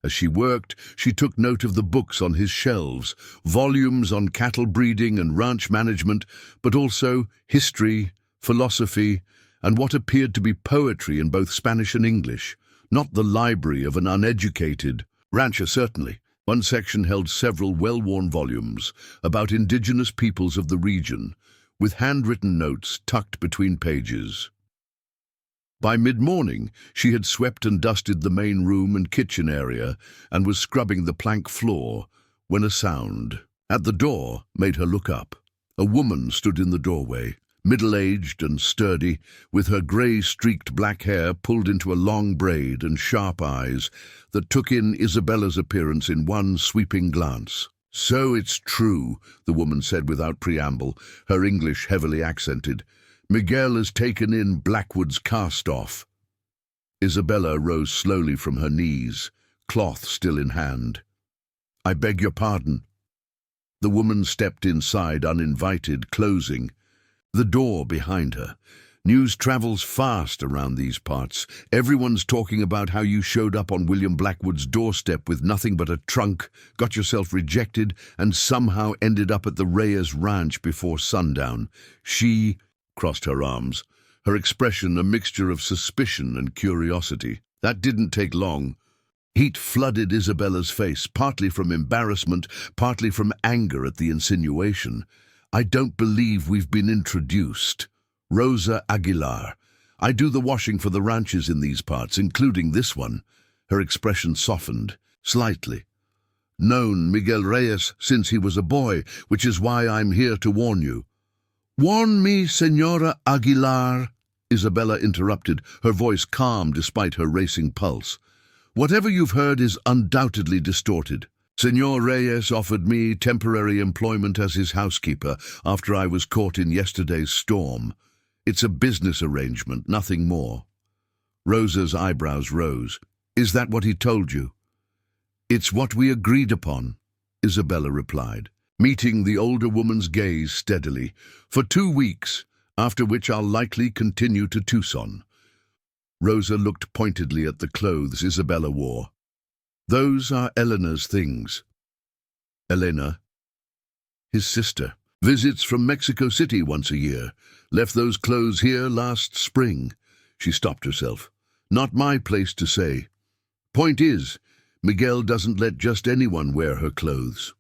As she worked, she took note of the books on his shelves, volumes on cattle breeding and ranch management, but also history, philosophy, and what appeared to be poetry in both Spanish and English, not the library of an uneducated rancher, certainly. One section held several well-worn volumes about indigenous peoples of the region, with handwritten notes tucked between pages. By mid-morning, she had swept and dusted the main room and kitchen area and was scrubbing the plank floor when a sound at the door made her look up. A woman stood in the doorway, middle-aged and sturdy, with her grey-streaked black hair pulled into a long braid and sharp eyes that took in Isabella's appearance in one sweeping glance. "So it's true," the woman said without preamble, her English heavily accented. "Miguel has taken in Blackwood's cast-off." Isabella rose slowly from her knees, cloth still in hand. "I beg your pardon." The woman stepped inside uninvited, closing the door behind her. "News travels fast around these parts. Everyone's talking about how you showed up on William Blackwood's doorstep with nothing but a trunk, got yourself rejected, and somehow ended up at the Reyes Ranch before sundown." She crossed her arms, her expression a mixture of suspicion and curiosity. That didn't take long. Heat flooded Isabella's face, partly from embarrassment, partly from anger at the insinuation. "I don't believe we've been introduced. Rosa Aguilar. I do the washing for the ranches in these parts, including this one." Her expression softened slightly. "Known Miguel Reyes since he was a boy, which is why I'm here to warn you." "Warn me, Senora Aguilar," Isabella interrupted, her voice calm despite her racing pulse. "Whatever you've heard is undoubtedly distorted. Senor Reyes offered me temporary employment as his housekeeper after I was caught in yesterday's storm. It's a business arrangement, nothing more." Rosa's eyebrows rose. "Is that what he told you?" "It's what we agreed upon," Isabella replied, meeting the older woman's gaze steadily. "For 2 weeks, after which I'll likely continue to Tucson." Rosa looked pointedly at the clothes Isabella wore. "Those are Elena's things." "Elena?" "His sister. Visits from Mexico City once a year. Left those clothes here last spring." She stopped herself. "Not my place to say. Point is, Miguel doesn't let just anyone wear her clothes."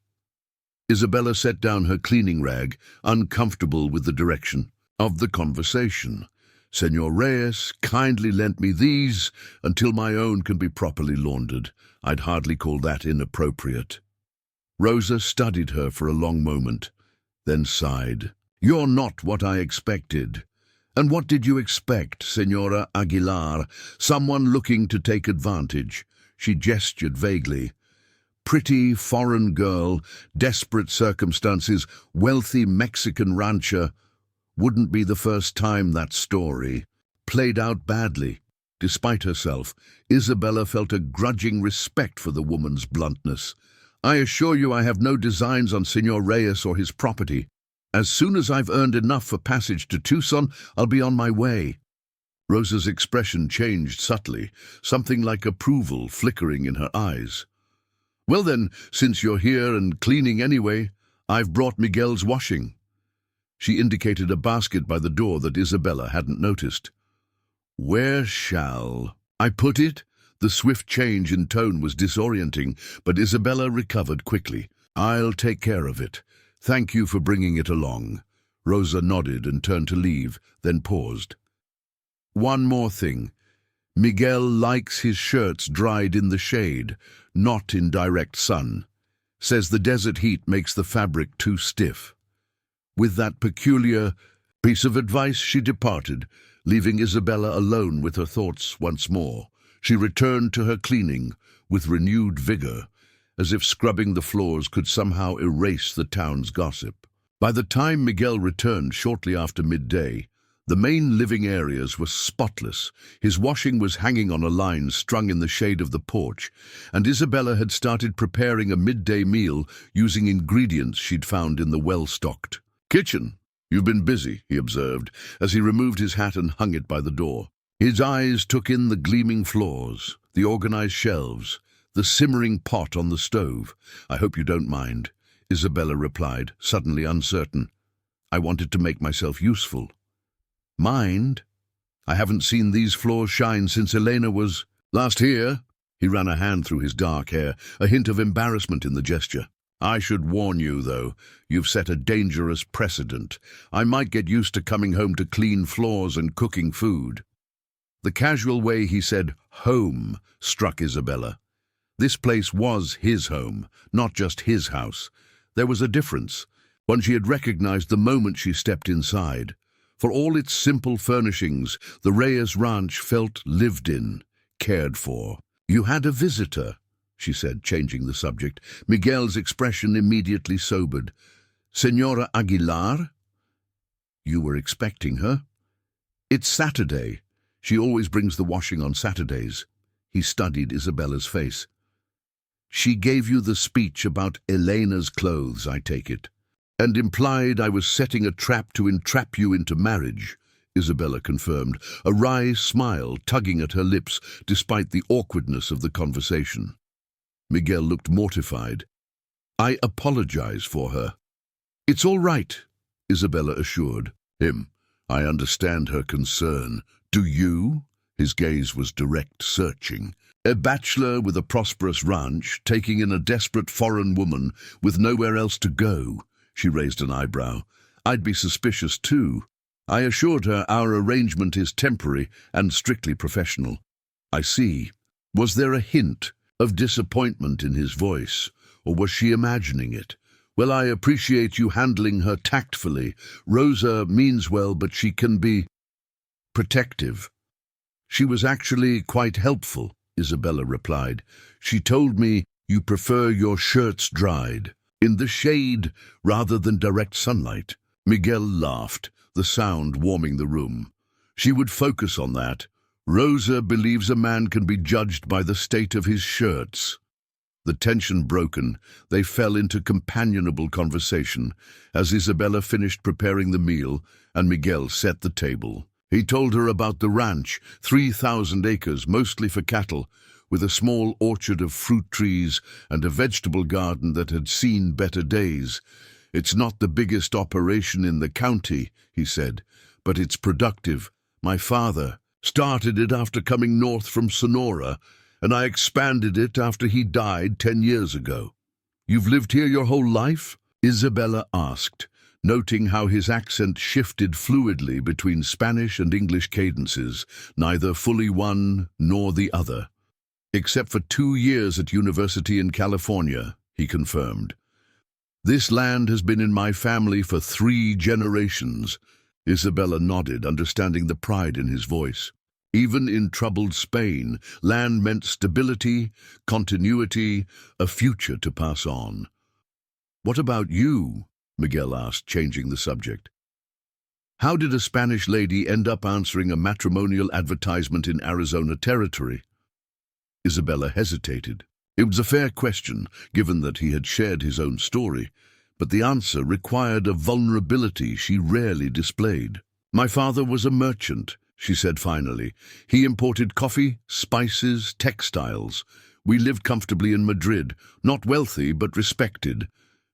Isabella set down her cleaning rag, uncomfortable with the direction of the conversation. "Senor Reyes kindly lent me these until my own can be properly laundered. I'd hardly call that inappropriate." Rosa studied her for a long moment, then sighed. "You're not what I expected." "And what did you expect, Senora Aguilar? Someone looking to take advantage?" She gestured vaguely. "Pretty foreign girl, desperate circumstances, wealthy Mexican rancher. Wouldn't be the first time that story played out badly." Despite herself, Isabella felt a grudging respect for the woman's bluntness. "I assure you I have no designs on Senor Reyes or his property. As soon as I've earned enough for passage to Tucson, I'll be on my way." Rosa's expression changed subtly, something like approval flickering in her eyes. "Well then, since you're here and cleaning anyway, I've brought Miguel's washing." She indicated a basket by the door that Isabella hadn't noticed. "Where shall I put it?" The swift change in tone was disorienting, but Isabella recovered quickly. "I'll take care of it. Thank you for bringing it along." Rosa nodded and turned to leave, then paused. "One more thing. Miguel likes his shirts dried in the shade, not in direct sun. Says the desert heat makes the fabric too stiff." With that peculiar piece of advice she departed, leaving Isabella alone with her thoughts once more. She returned to her cleaning with renewed vigor, as if scrubbing the floors could somehow erase the town's gossip. By the time Miguel returned shortly after midday, the main living areas were spotless. His washing was hanging on a line strung in the shade of the porch, and Isabella had started preparing a midday meal using ingredients she'd found in the well-stocked kitchen. "You've been busy," he observed, as he removed his hat and hung it by the door. His eyes took in the gleaming floors, the organized shelves, the simmering pot on the stove. "I hope you don't mind," Isabella replied, suddenly uncertain. "I wanted to make myself useful." "Mind? I haven't seen these floors shine since Elena was last here." He ran a hand through his dark hair, a hint of embarrassment in the gesture. "I should warn you, though, you've set a dangerous precedent. I might get used to coming home to clean floors and cooking food." The casual way he said home struck Isabella. This place was his home, not just his house. There was a difference, one she had recognized the moment she stepped inside. For all its simple furnishings, the Reyes Ranch felt lived in, cared for. "You had a visitor," she said, changing the subject. Miguel's expression immediately sobered. "Señora Aguilar? You were expecting her?" "It's Saturday. She always brings the washing on Saturdays." He studied Isabella's face. "She gave you the speech about Elena's clothes, I take it, and implied I was setting a trap to entrap you into marriage," Isabella confirmed, a wry smile tugging at her lips despite the awkwardness of the conversation. Miguel looked mortified. "I apologize for her." "It's all right," Isabella assured him. "I understand her concern. Do you?" His gaze was direct, searching. "A bachelor with a prosperous ranch, taking in a desperate foreign woman with nowhere else to go." She raised an eyebrow. "I'd be suspicious too." I assured her our arrangement is temporary and strictly professional. "I see." Was there a hint of disappointment in his voice, or was she imagining it? "Well, I appreciate you handling her tactfully. Rosa means well, but she can be protective." "She was actually quite helpful," Isabella replied. "She told me you prefer your shirts dried, in the shade rather than direct sunlight." Miguel laughed, the sound warming the room. "She would focus on that. Rosa believes a man can be judged by the state of his shirts." The tension broken, they fell into companionable conversation as Isabella finished preparing the meal and Miguel set the table. He told her about the ranch, 3,000 acres, mostly for cattle, with a small orchard of fruit trees and a vegetable garden that had seen better days. "It's not the biggest operation in the county," he said, "but it's productive. My father started it after coming north from Sonora, and I expanded it after he died 10 years ago." "You've lived here your whole life?" Isabella asked, noting how his accent shifted fluidly between Spanish and English cadences, neither fully one nor the other. "Except for 2 years at university in California," he confirmed. "This land has been in my family for 3 generations." Isabella nodded, understanding the pride in his voice. Even in troubled Spain, land meant stability, continuity, a future to pass on. "What about you?" Miguel asked, changing the subject. "How did a Spanish lady end up answering a matrimonial advertisement in Arizona territory?" Isabella hesitated. It was a fair question, given that he had shared his own story, but the answer required a vulnerability she rarely displayed. "My father was a merchant," she said finally. "He imported coffee, spices, textiles. We lived comfortably in Madrid, not wealthy but respected."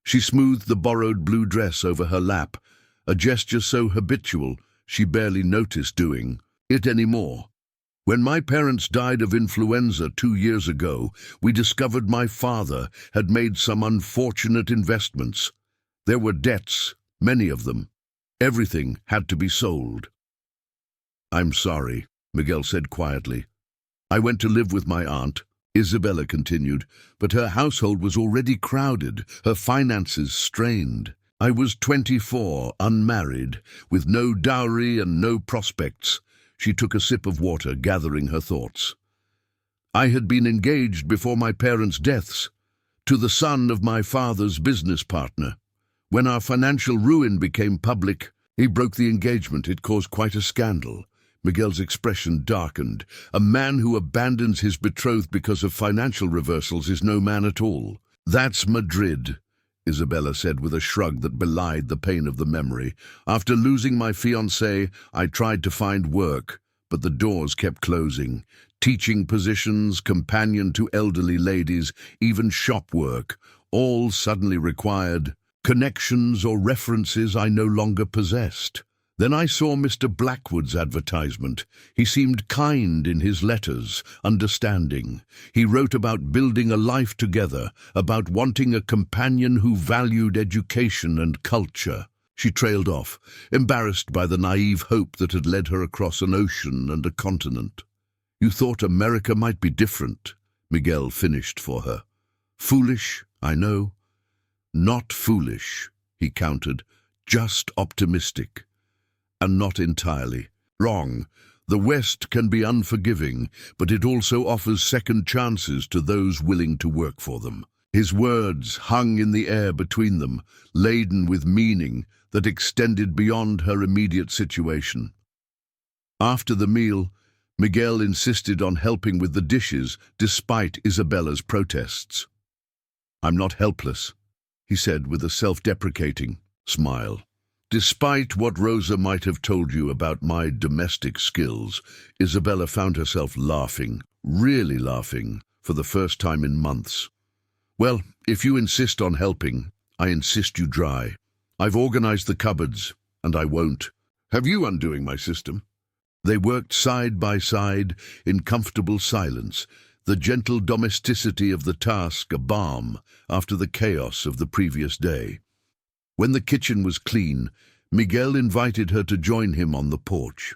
She smoothed the borrowed blue dress over her lap, a gesture so habitual she barely noticed doing it anymore. "When my parents died of influenza 2 years ago, we discovered my father had made some unfortunate investments. There were debts, many of them. Everything had to be sold." "I'm sorry," Miguel said quietly. "I went to live with my aunt," Isabella continued, "but her household was already crowded, her finances strained. I was 24, unmarried, with no dowry and no prospects." She took a sip of water, gathering her thoughts. "I had been engaged before my parents' deaths. to the son of my father's business partner. When our financial ruin became public, he broke the engagement. It caused quite a scandal. Miguel's expression darkened. A man who abandons his betrothed because of financial reversals is no man at all. That's Madrid, Isabella said with a shrug that belied the pain of the memory. After losing my fiancé, I tried to find work, but the doors kept closing. Teaching positions, companion to elderly ladies, even shop work, all suddenly required connections or references I no longer possessed. Then I saw Mr. Blackwood's advertisement. He seemed kind in his letters, understanding. He wrote about building a life together, about wanting a companion who valued education and culture. She trailed off, embarrassed by the naive hope that had led her across an ocean and a continent. You thought America might be different, Miguel finished for her. Foolish, I know. Not foolish, he countered, just optimistic. And not entirely. Wrong. The West can be unforgiving, but it also offers second chances to those willing to work for them. His words hung in the air between them, laden with meaning that extended beyond her immediate situation. After the meal, Miguel insisted on helping with the dishes despite Isabella's protests. I'm not helpless, he said with a self-deprecating smile. Despite what Rosa might have told you about my domestic skills, Isabella found herself laughing, really laughing, for the first time in months. Well, if you insist on helping, I insist you dry. I've organized the cupboards, and I won't. Have you undoing my system? They worked side by side in comfortable silence, the gentle domesticity of the task a balm after the chaos of the previous day. When the kitchen was clean, Miguel invited her to join him on the porch.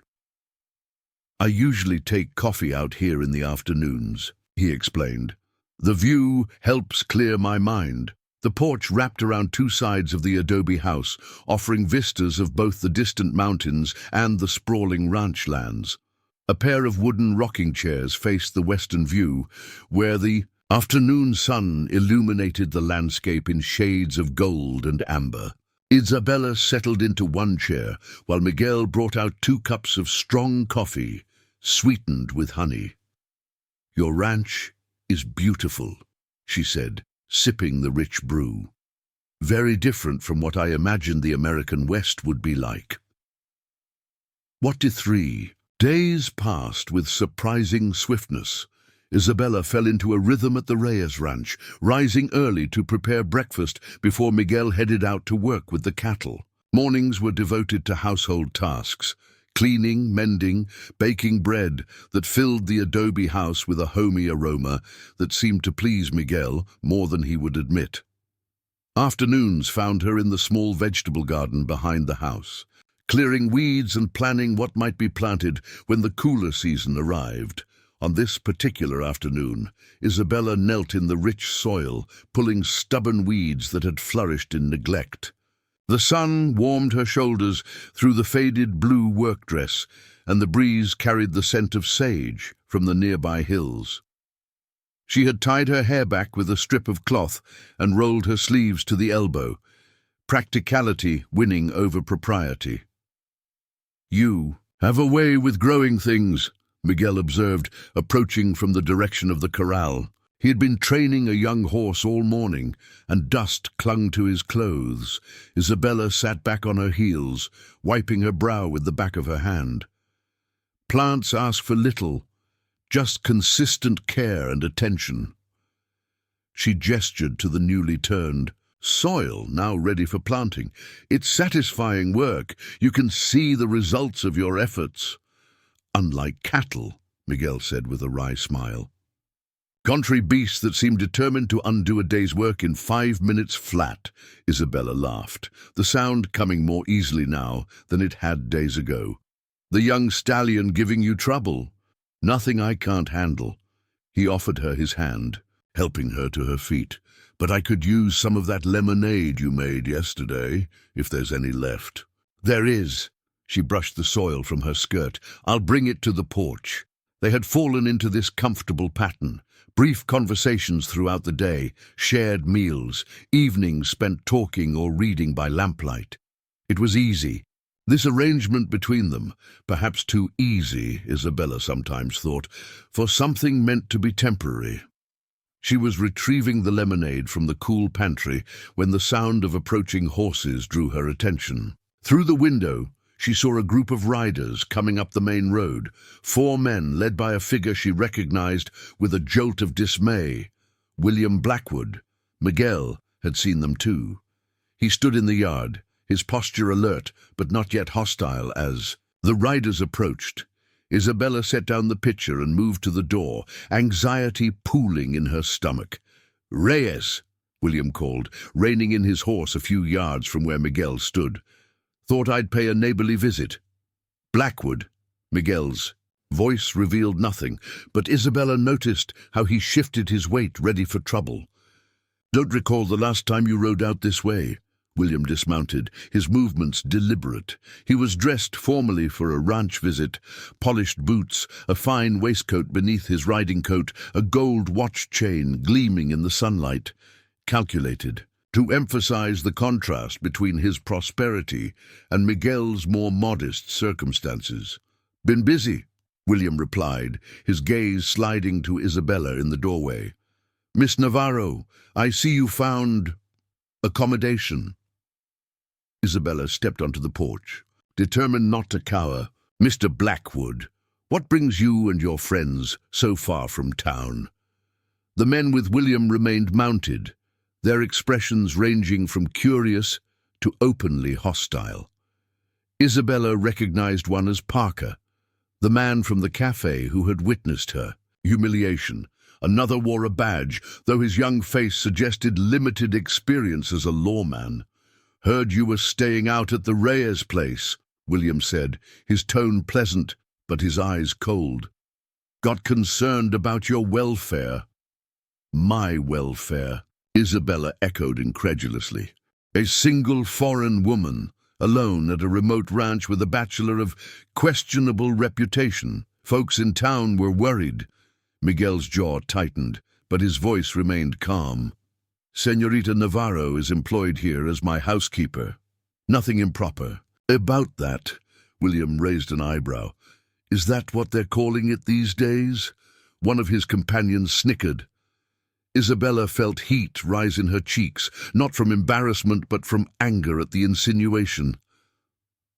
I usually take coffee out here in the afternoons, he explained. The view helps clear my mind. The porch wrapped around two sides of the adobe house, offering vistas of both the distant mountains and the sprawling ranch lands. A pair of wooden rocking chairs faced the western view, where the afternoon sun illuminated the landscape in shades of gold and amber. Isabella settled into one chair, while Miguel brought out 2 cups of strong coffee, sweetened with honey. Your ranch is beautiful, she said, sipping the rich brew. Very different from what I imagined the American West would be like. What did 3 days passed with surprising swiftness. Isabella fell into a rhythm at the Reyes Ranch, rising early to prepare breakfast before Miguel headed out to work with the cattle. Mornings were devoted to household tasks, cleaning, mending, baking bread that filled the adobe house with a homey aroma that seemed to please Miguel more than he would admit. Afternoons found her in the small vegetable garden behind the house, clearing weeds and planning what might be planted when the cooler season arrived. On this particular afternoon, Isabella knelt in the rich soil, pulling stubborn weeds that had flourished in neglect. The sun warmed her shoulders through the faded blue work dress, and the breeze carried the scent of sage from the nearby hills. She had tied her hair back with a strip of cloth and rolled her sleeves to the elbow, practicality winning over propriety. You have a way with growing things, Miguel observed, approaching from the direction of the corral. He had been training a young horse all morning, and dust clung to his clothes. Isabella sat back on her heels, wiping her brow with the back of her hand. Plants ask for little, just consistent care and attention. She gestured to the newly turned soil, now ready for planting. It's satisfying work. You can see the results of your efforts. Unlike cattle, Miguel said with a wry smile. Contrary beasts that seem determined to undo a day's work in 5 minutes flat, Isabella laughed, the sound coming more easily now than it had days ago. The young stallion giving you trouble? Nothing I can't handle. He offered her his hand, helping her to her feet. But I could use some of that lemonade you made yesterday, if there's any left. There is. She brushed the soil from her skirt. I'll bring it to the porch. They had fallen into this comfortable pattern, Brief conversations throughout the day, shared meals, evenings spent talking or reading by lamplight. It was easy. This arrangement between them, perhaps too easy, Isabella sometimes thought, for something meant to be temporary. She was retrieving the lemonade from the cool pantry when the sound of approaching horses drew her attention. Through the window, she saw a group of riders coming up the main road, 4 men led by a figure she recognized with a jolt of dismay. William Blackwood. Miguel had seen them too. He stood in the yard, his posture alert but not yet hostile as the riders approached. Isabella set down the pitcher and moved to the door, anxiety pooling in her stomach. "Reyes," William called, reining in his horse a few yards from where Miguel stood. "Thought I'd pay a neighborly visit." "Blackwood," Miguel's voice revealed nothing, but Isabella noticed how he shifted his weight, ready for trouble. "Don't recall the last time you rode out this way." William dismounted, his movements deliberate. He was dressed formally for a ranch visit, polished boots, a fine waistcoat beneath his riding coat, a gold watch chain gleaming in the sunlight. Calculated, to emphasize the contrast between his prosperity and Miguel's more modest circumstances. "Been busy," William replied, his gaze sliding to Isabella in the doorway. "Miss Navarro, I see you found accommodation." Isabella stepped onto the porch, determined not to cower. "Mr. Blackwood, what brings you and your friends so far from town?" The men with William remained mounted, their expressions ranging from curious to openly hostile. Isabella recognized one as Parker, the man from the cafe who had witnessed her humiliation. Another wore a badge, though his young face suggested limited experience as a lawman. "Heard you were staying out at the Reyes place," William said, his tone pleasant but his eyes cold. "Got concerned about your welfare." "My welfare," Isabella echoed incredulously. "A single foreign woman, alone at a remote ranch with a bachelor of questionable reputation. Folks in town were worried." Miguel's jaw tightened, but his voice remained calm. "Señorita Navarro is employed here as my housekeeper. Nothing improper." "About that," William raised an eyebrow. "Is that what they're calling it these days?" One of his companions snickered. Isabella felt heat rise in her cheeks, not from embarrassment but from anger at the insinuation.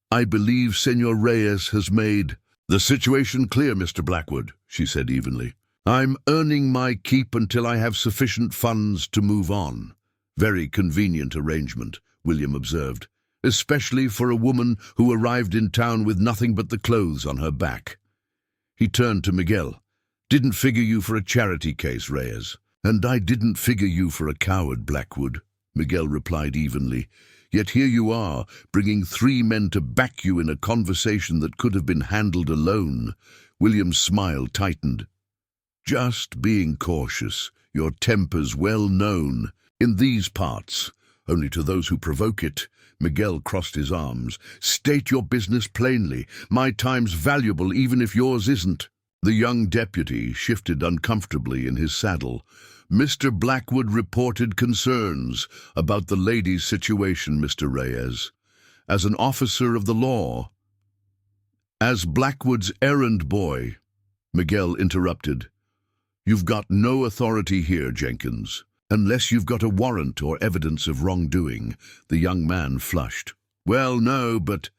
"I believe Señor Reyes has made the situation clear, Mr. Blackwood," she said evenly. "I'm earning my keep until I have sufficient funds to move on." "Very convenient arrangement," William observed, "especially for a woman who arrived in town with nothing but the clothes on her back." He turned to Miguel. "Didn't figure you for a charity case, Reyes." "And I didn't figure you for a coward, Blackwood," Miguel replied evenly. "Yet here you are, bringing 3 men to back you in a conversation that could have been handled alone." William's smile tightened. "Just being cautious. Your temper's well known. In these parts, only to those who provoke it." Miguel crossed his arms. "State your business plainly. My time's valuable even if yours isn't." The young deputy shifted uncomfortably in his saddle. "Mr. Blackwood reported concerns about the lady's situation, Mr. Reyes. As an officer of the law." "As Blackwood's errand boy," Miguel interrupted. "You've got no authority here, Jenkins, unless you've got a warrant or evidence of wrongdoing." The young man flushed. "Well, no, but—"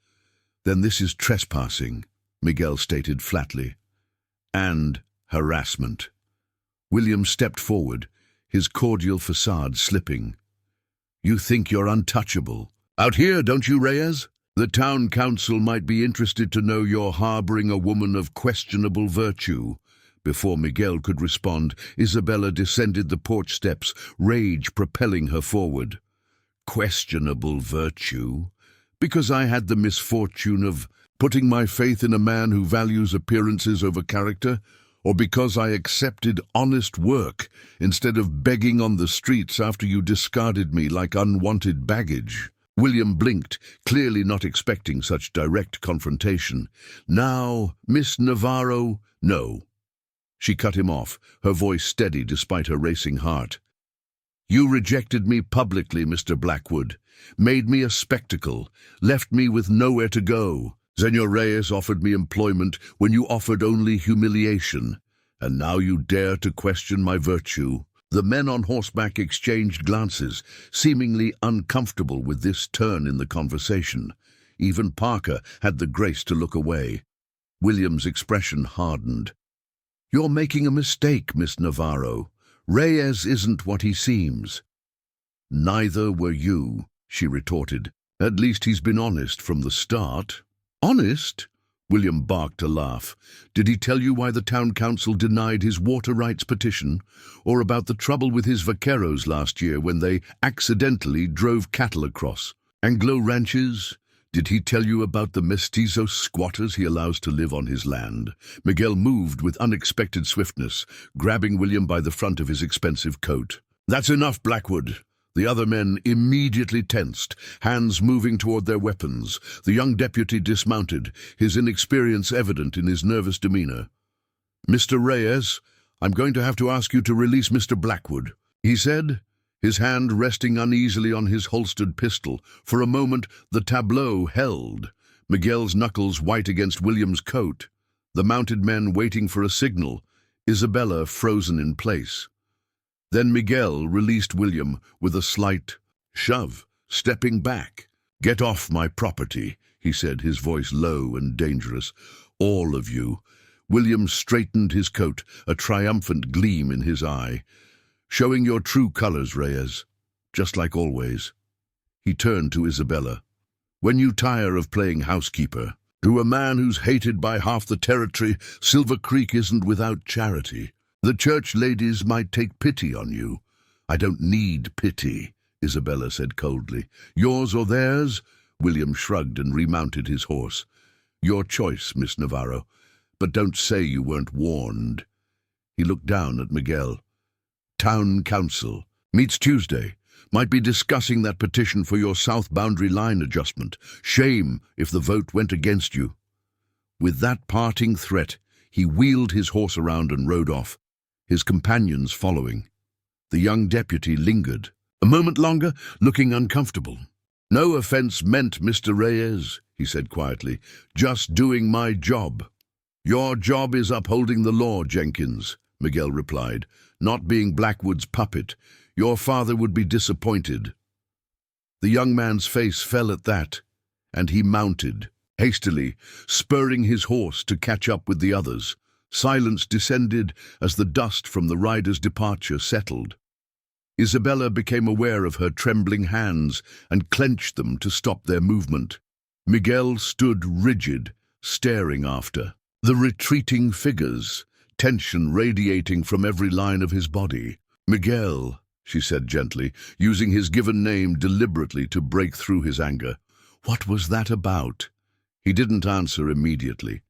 "Then this is trespassing," Miguel stated flatly. "And harassment." William stepped forward, his cordial facade slipping. "You think you're untouchable. Out here, don't you, Reyes? The town council might be interested to know you're harboring a woman of questionable virtue." Before Miguel could respond, Isabella descended the porch steps, rage propelling her forward. "Questionable virtue? Because I had the misfortune of putting my faith in a man who values appearances over character? Or because I accepted honest work instead of begging on the streets after you discarded me like unwanted baggage?" William blinked, clearly not expecting such direct confrontation. "Now, Miss Navarro, no." She cut him off, her voice steady despite her racing heart. "You rejected me publicly, Mr. Blackwood, made me a spectacle, left me with nowhere to go. Senor Reyes offered me employment when you offered only humiliation, and now you dare to question my virtue." The men on horseback exchanged glances, seemingly uncomfortable with this turn in the conversation. Even Parker had the grace to look away. William's expression hardened. "You're making a mistake, Miss Navarro. Reyes isn't what he seems." "Neither were you," she retorted. "At least he's been honest from the start." "Honest?" William barked a laugh. "Did he tell you why the town council denied his water rights petition? Or about the trouble with his vaqueros last year when they accidentally drove cattle across? Anglo ranches? Did he tell you about the mestizo squatters he allows to live on his land?" Miguel moved with unexpected swiftness, grabbing William by the front of his expensive coat. "That's enough, Blackwood." The other men immediately tensed, hands moving toward their weapons. The young deputy dismounted, his inexperience evident in his nervous demeanor. "Mr. Reyes, I'm going to have to ask you to release Mr. Blackwood," he said, his hand resting uneasily on his holstered pistol. For a moment, the tableau held, Miguel's knuckles white against William's coat, the mounted men waiting for a signal, Isabella frozen in place. Then Miguel released William with a slight shove, stepping back. "Get off my property," he said, his voice low and dangerous. "All of you." William straightened his coat, a triumphant gleam in his eye. "Showing your true colors, Reyes, just like always." He turned to Isabella. "When you tire of playing housekeeper, to a man who's hated by half the territory, Silver Creek isn't without charity. The church ladies might take pity on you." "I don't need pity," Isabella said coldly. "Yours or theirs?" William shrugged and remounted his horse. "Your choice, Miss Navarro, but don't say you weren't warned." He looked down at Miguel. "Town Council meets Tuesday. Might be discussing that petition for your south boundary line adjustment. Shame if the vote went against you." With that parting threat, he wheeled his horse around and rode off, his companions following. The young deputy lingered a moment longer, looking uncomfortable. "No offense meant, Mr. Reyes," he said quietly. "Just doing my job." "Your job is upholding the law, Jenkins," Miguel replied, "not being Blackwood's puppet. Your father would be disappointed." The young man's face fell at that, and he mounted, hastily, spurring his horse to catch up with the others. Silence descended as the dust from the rider's departure settled. Isabella became aware of her trembling hands and clenched them to stop their movement. Miguel stood rigid, staring after the retreating figures, tension radiating from every line of his body. "Miguel," she said gently, using his given name deliberately to break through his anger. "What was that about?" He didn't answer immediately.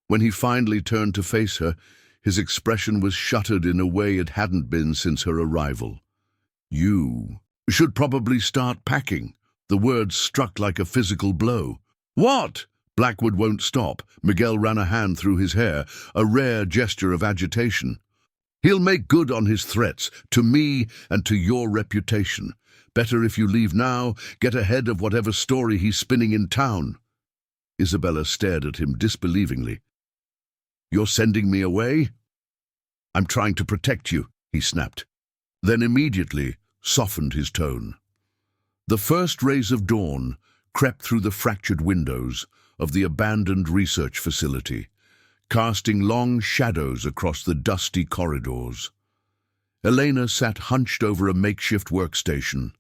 When he finally turned to face her, his expression was shuttered in a way it hadn't been since her arrival. "You should probably start packing." The words struck like a physical blow. "What?" Blackwood won't stop. Miguel ran a hand through his hair, a rare gesture of agitation. "He'll make good on his threats, to me and to your reputation. Better if you leave now, get ahead of whatever story he's spinning in town." Isabella stared at him disbelievingly. "You're sending me away?" "I'm trying to protect you," he snapped, then immediately softened his tone. The first rays of dawn crept through the fractured windows of the abandoned research facility, casting long shadows across the dusty corridors. Elena sat hunched over a makeshift workstation,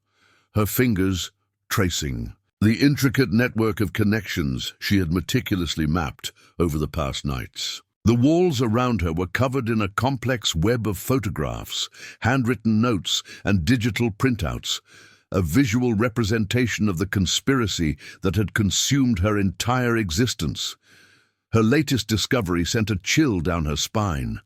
her fingers tracing the intricate network of connections she had meticulously mapped over the past nights. The walls around her were covered in a complex web of photographs, handwritten notes, and digital printouts, a visual representation of the conspiracy that had consumed her entire existence. Her latest discovery sent a chill down her spine.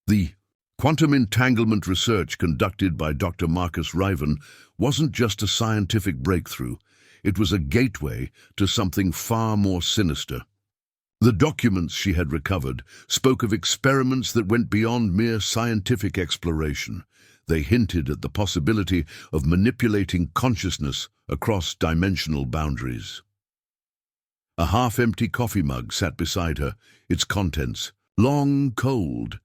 The quantum entanglement research conducted by Dr. Marcus Riven wasn't just a scientific breakthrough. It was a gateway to something far more sinister. The documents she had recovered spoke of experiments that went beyond mere scientific exploration. They hinted at the possibility of manipulating consciousness across dimensional boundaries. A half-empty coffee mug sat beside her, its contents long cold.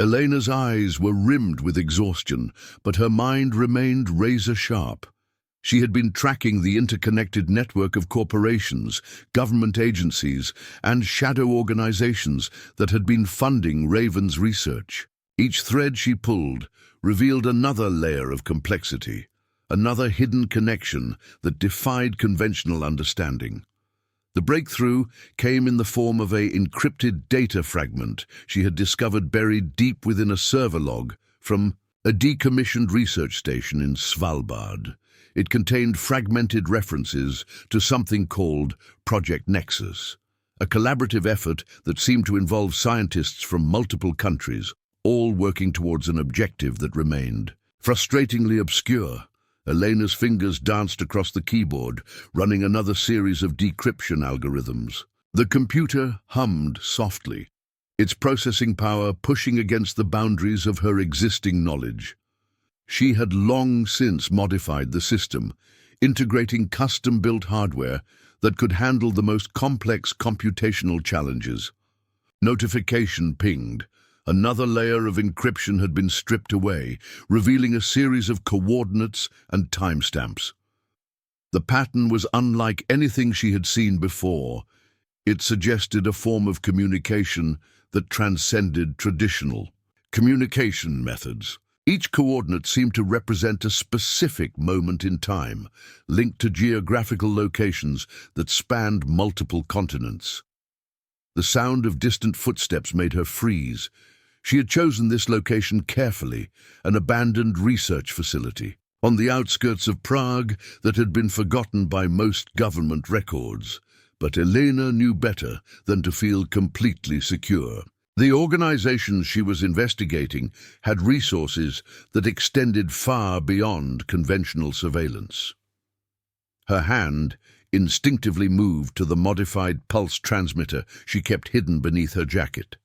Elena's eyes were rimmed with exhaustion, but her mind remained razor-sharp. She had been tracking the interconnected network of corporations, government agencies, and shadow organizations that had been funding Raven's research. Each thread she pulled revealed another layer of complexity, another hidden connection that defied conventional understanding. The breakthrough came in the form of an encrypted data fragment she had discovered buried deep within a server log from a decommissioned research station in Svalbard. It contained fragmented references to something called Project Nexus, a collaborative effort that seemed to involve scientists from multiple countries, all working towards an objective that remained frustratingly obscure. Elena's fingers danced across the keyboard, running another series of decryption algorithms. The computer hummed softly, its processing power pushing against the boundaries of her existing knowledge. She had long since modified the system, integrating custom-built hardware that could handle the most complex computational challenges. Notification pinged. Another layer of encryption had been stripped away, revealing a series of coordinates and timestamps. The pattern was unlike anything she had seen before. It suggested a form of communication that transcended traditional communication methods. Each coordinate seemed to represent a specific moment in time, linked to geographical locations that spanned multiple continents. The sound of distant footsteps made her freeze. She had chosen this location carefully, an abandoned research facility on the outskirts of Prague that had been forgotten by most government records. But Elena knew better than to feel completely secure. The organizations she was investigating had resources that extended far beyond conventional surveillance. Her hand instinctively moved to the modified pulse transmitter she kept hidden beneath her jacket.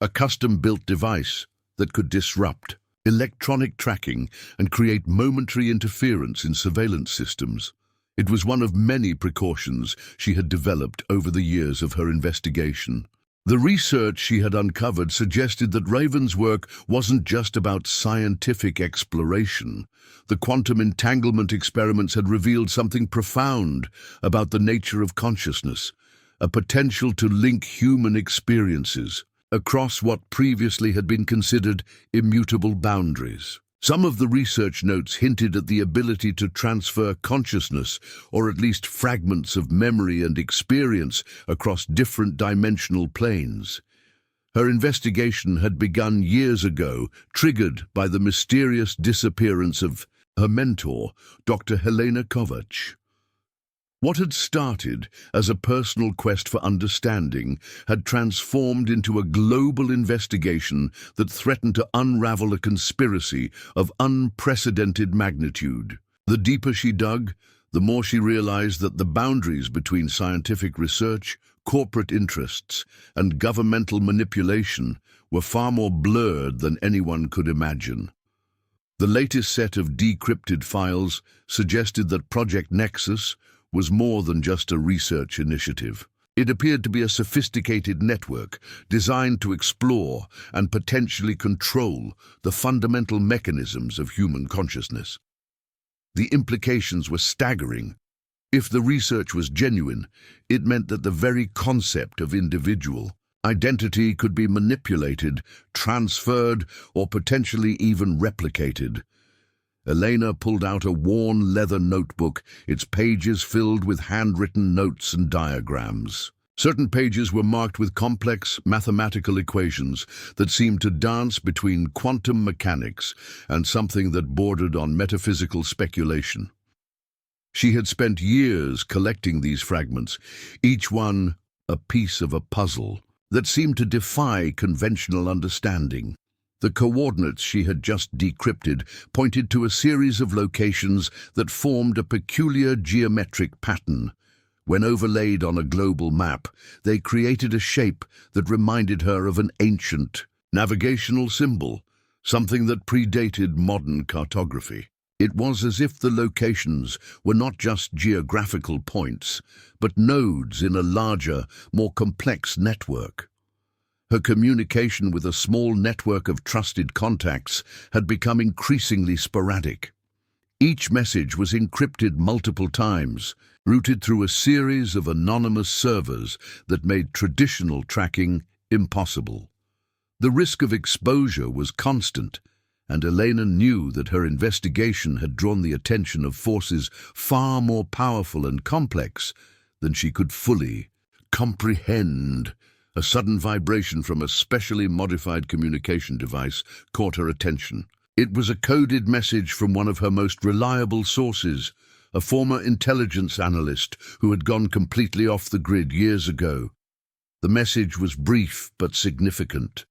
A custom-built device that could disrupt electronic tracking and create momentary interference in surveillance systems. It was one of many precautions she had developed over the years of her investigation. The research she had uncovered suggested that Raven's work wasn't just about scientific exploration. The quantum entanglement experiments had revealed something profound about the nature of consciousness, a potential to link human experiences across what previously had been considered immutable boundaries. Some of the research notes hinted at the ability to transfer consciousness, or at least fragments of memory and experience, across different dimensional planes. Her investigation had begun years ago, triggered by the mysterious disappearance of her mentor, Dr. Helena Kovac. What had started as a personal quest for understanding had transformed into a global investigation that threatened to unravel a conspiracy of unprecedented magnitude. The deeper she dug, the more she realized that the boundaries between scientific research, corporate interests, and governmental manipulation were far more blurred than anyone could imagine. The latest set of decrypted files suggested that Project Nexus was more than just a research initiative. It appeared to be a sophisticated network designed to explore and potentially control the fundamental mechanisms of human consciousness. The implications were staggering. If the research was genuine, it meant that the very concept of individual identity could be manipulated, transferred, or potentially even replicated. Elena pulled out a worn leather notebook, its pages filled with handwritten notes and diagrams. Certain pages were marked with complex mathematical equations that seemed to dance between quantum mechanics and something that bordered on metaphysical speculation. She had spent years collecting these fragments, each one a piece of a puzzle that seemed to defy conventional understanding. The coordinates she had just decrypted pointed to a series of locations that formed a peculiar geometric pattern, When overlaid on a global map, they created a shape that reminded her of an ancient navigational symbol, something that predated modern cartography. It was as if the locations were not just geographical points, but nodes in a larger, more complex network. Her communication with a small network of trusted contacts had become increasingly sporadic. Each message was encrypted multiple times, routed through a series of anonymous servers that made traditional tracking impossible. The risk of exposure was constant, and Elena knew that her investigation had drawn the attention of forces far more powerful and complex than she could fully comprehend. A sudden vibration from a specially modified communication device caught her attention. It was a coded message from one of her most reliable sources, a former intelligence analyst who had gone completely off the grid years ago. The message was brief but significant.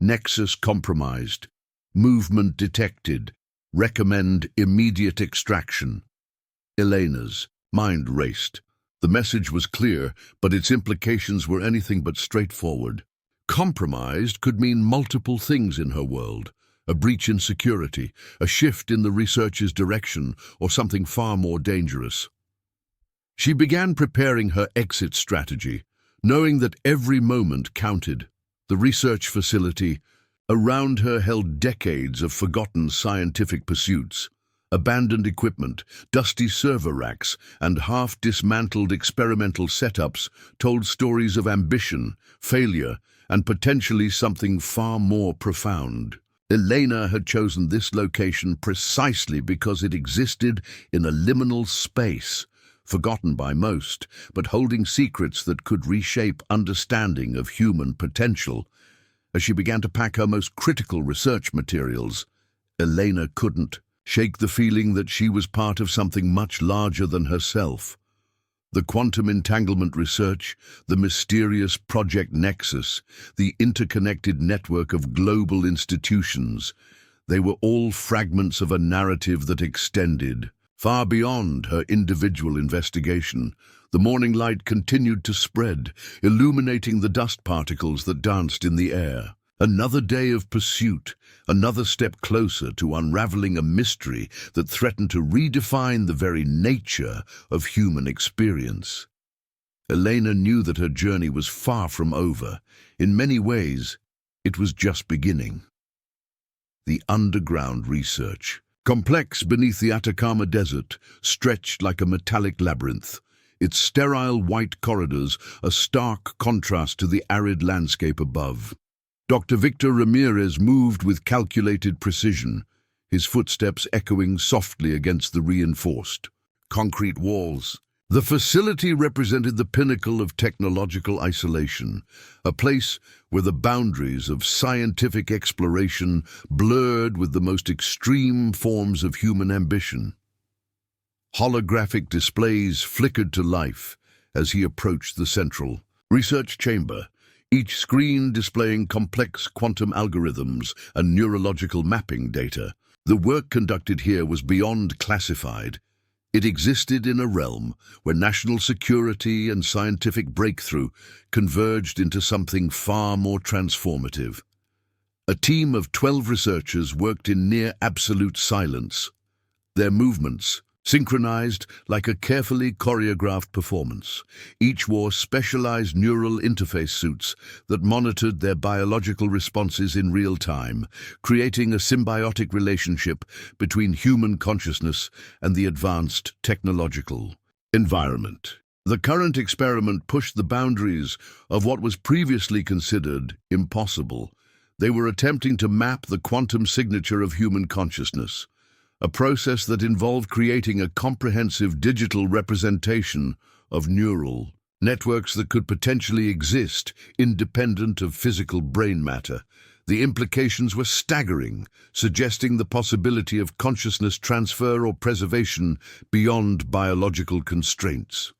Nexus compromised. Movement detected. Recommend immediate extraction. Elena's mind raced. The message was clear, but its implications were anything but straightforward. Compromised could mean multiple things in her world. A breach in security, a shift in the research's direction, or something far more dangerous. She began preparing her exit strategy, knowing that every moment counted. The research facility around her held decades of forgotten scientific pursuits. Abandoned equipment, dusty server racks, and half-dismantled experimental setups told stories of ambition, failure, and potentially something far more profound. Elena had chosen this location precisely because it existed in a liminal space, forgotten by most, but holding secrets that could reshape understanding of human potential. As she began to pack her most critical research materials, Elena couldn't shake the feeling that she was part of something much larger than herself. The quantum entanglement research, the mysterious Project Nexus, the interconnected network of global institutions, they were all fragments of a narrative that extended far beyond her individual investigation. The morning light continued to spread, illuminating the dust particles that danced in the air. Another day of pursuit, another step closer to unraveling a mystery that threatened to redefine the very nature of human experience. Elena knew that her journey was far from over. In many ways, it was just beginning. The underground research, complex beneath the Atacama Desert, stretched like a metallic labyrinth. Its sterile white corridors a stark contrast to the arid landscape above. Dr. Victor Ramirez moved with calculated precision, his footsteps echoing softly against the reinforced concrete walls. The facility represented the pinnacle of technological isolation, a place where the boundaries of scientific exploration blurred with the most extreme forms of human ambition. Holographic displays flickered to life as he approached the central research chamber, each screen displaying complex quantum algorithms and neurological mapping data. The work conducted here was beyond classified. It existed in a realm where national security and scientific breakthrough converged into something far more transformative. A team of 12 researchers worked in near absolute silence, their movements synchronized like a carefully choreographed performance. Each wore specialized neural interface suits that monitored their biological responses in real time, creating a symbiotic relationship between human consciousness and the advanced technological environment. The current experiment pushed the boundaries of what was previously considered impossible. They were attempting to map the quantum signature of human consciousness, a process that involved creating a comprehensive digital representation of neural networks that could potentially exist independent of physical brain matter. The implications were staggering, suggesting the possibility of consciousness transfer or preservation beyond biological constraints.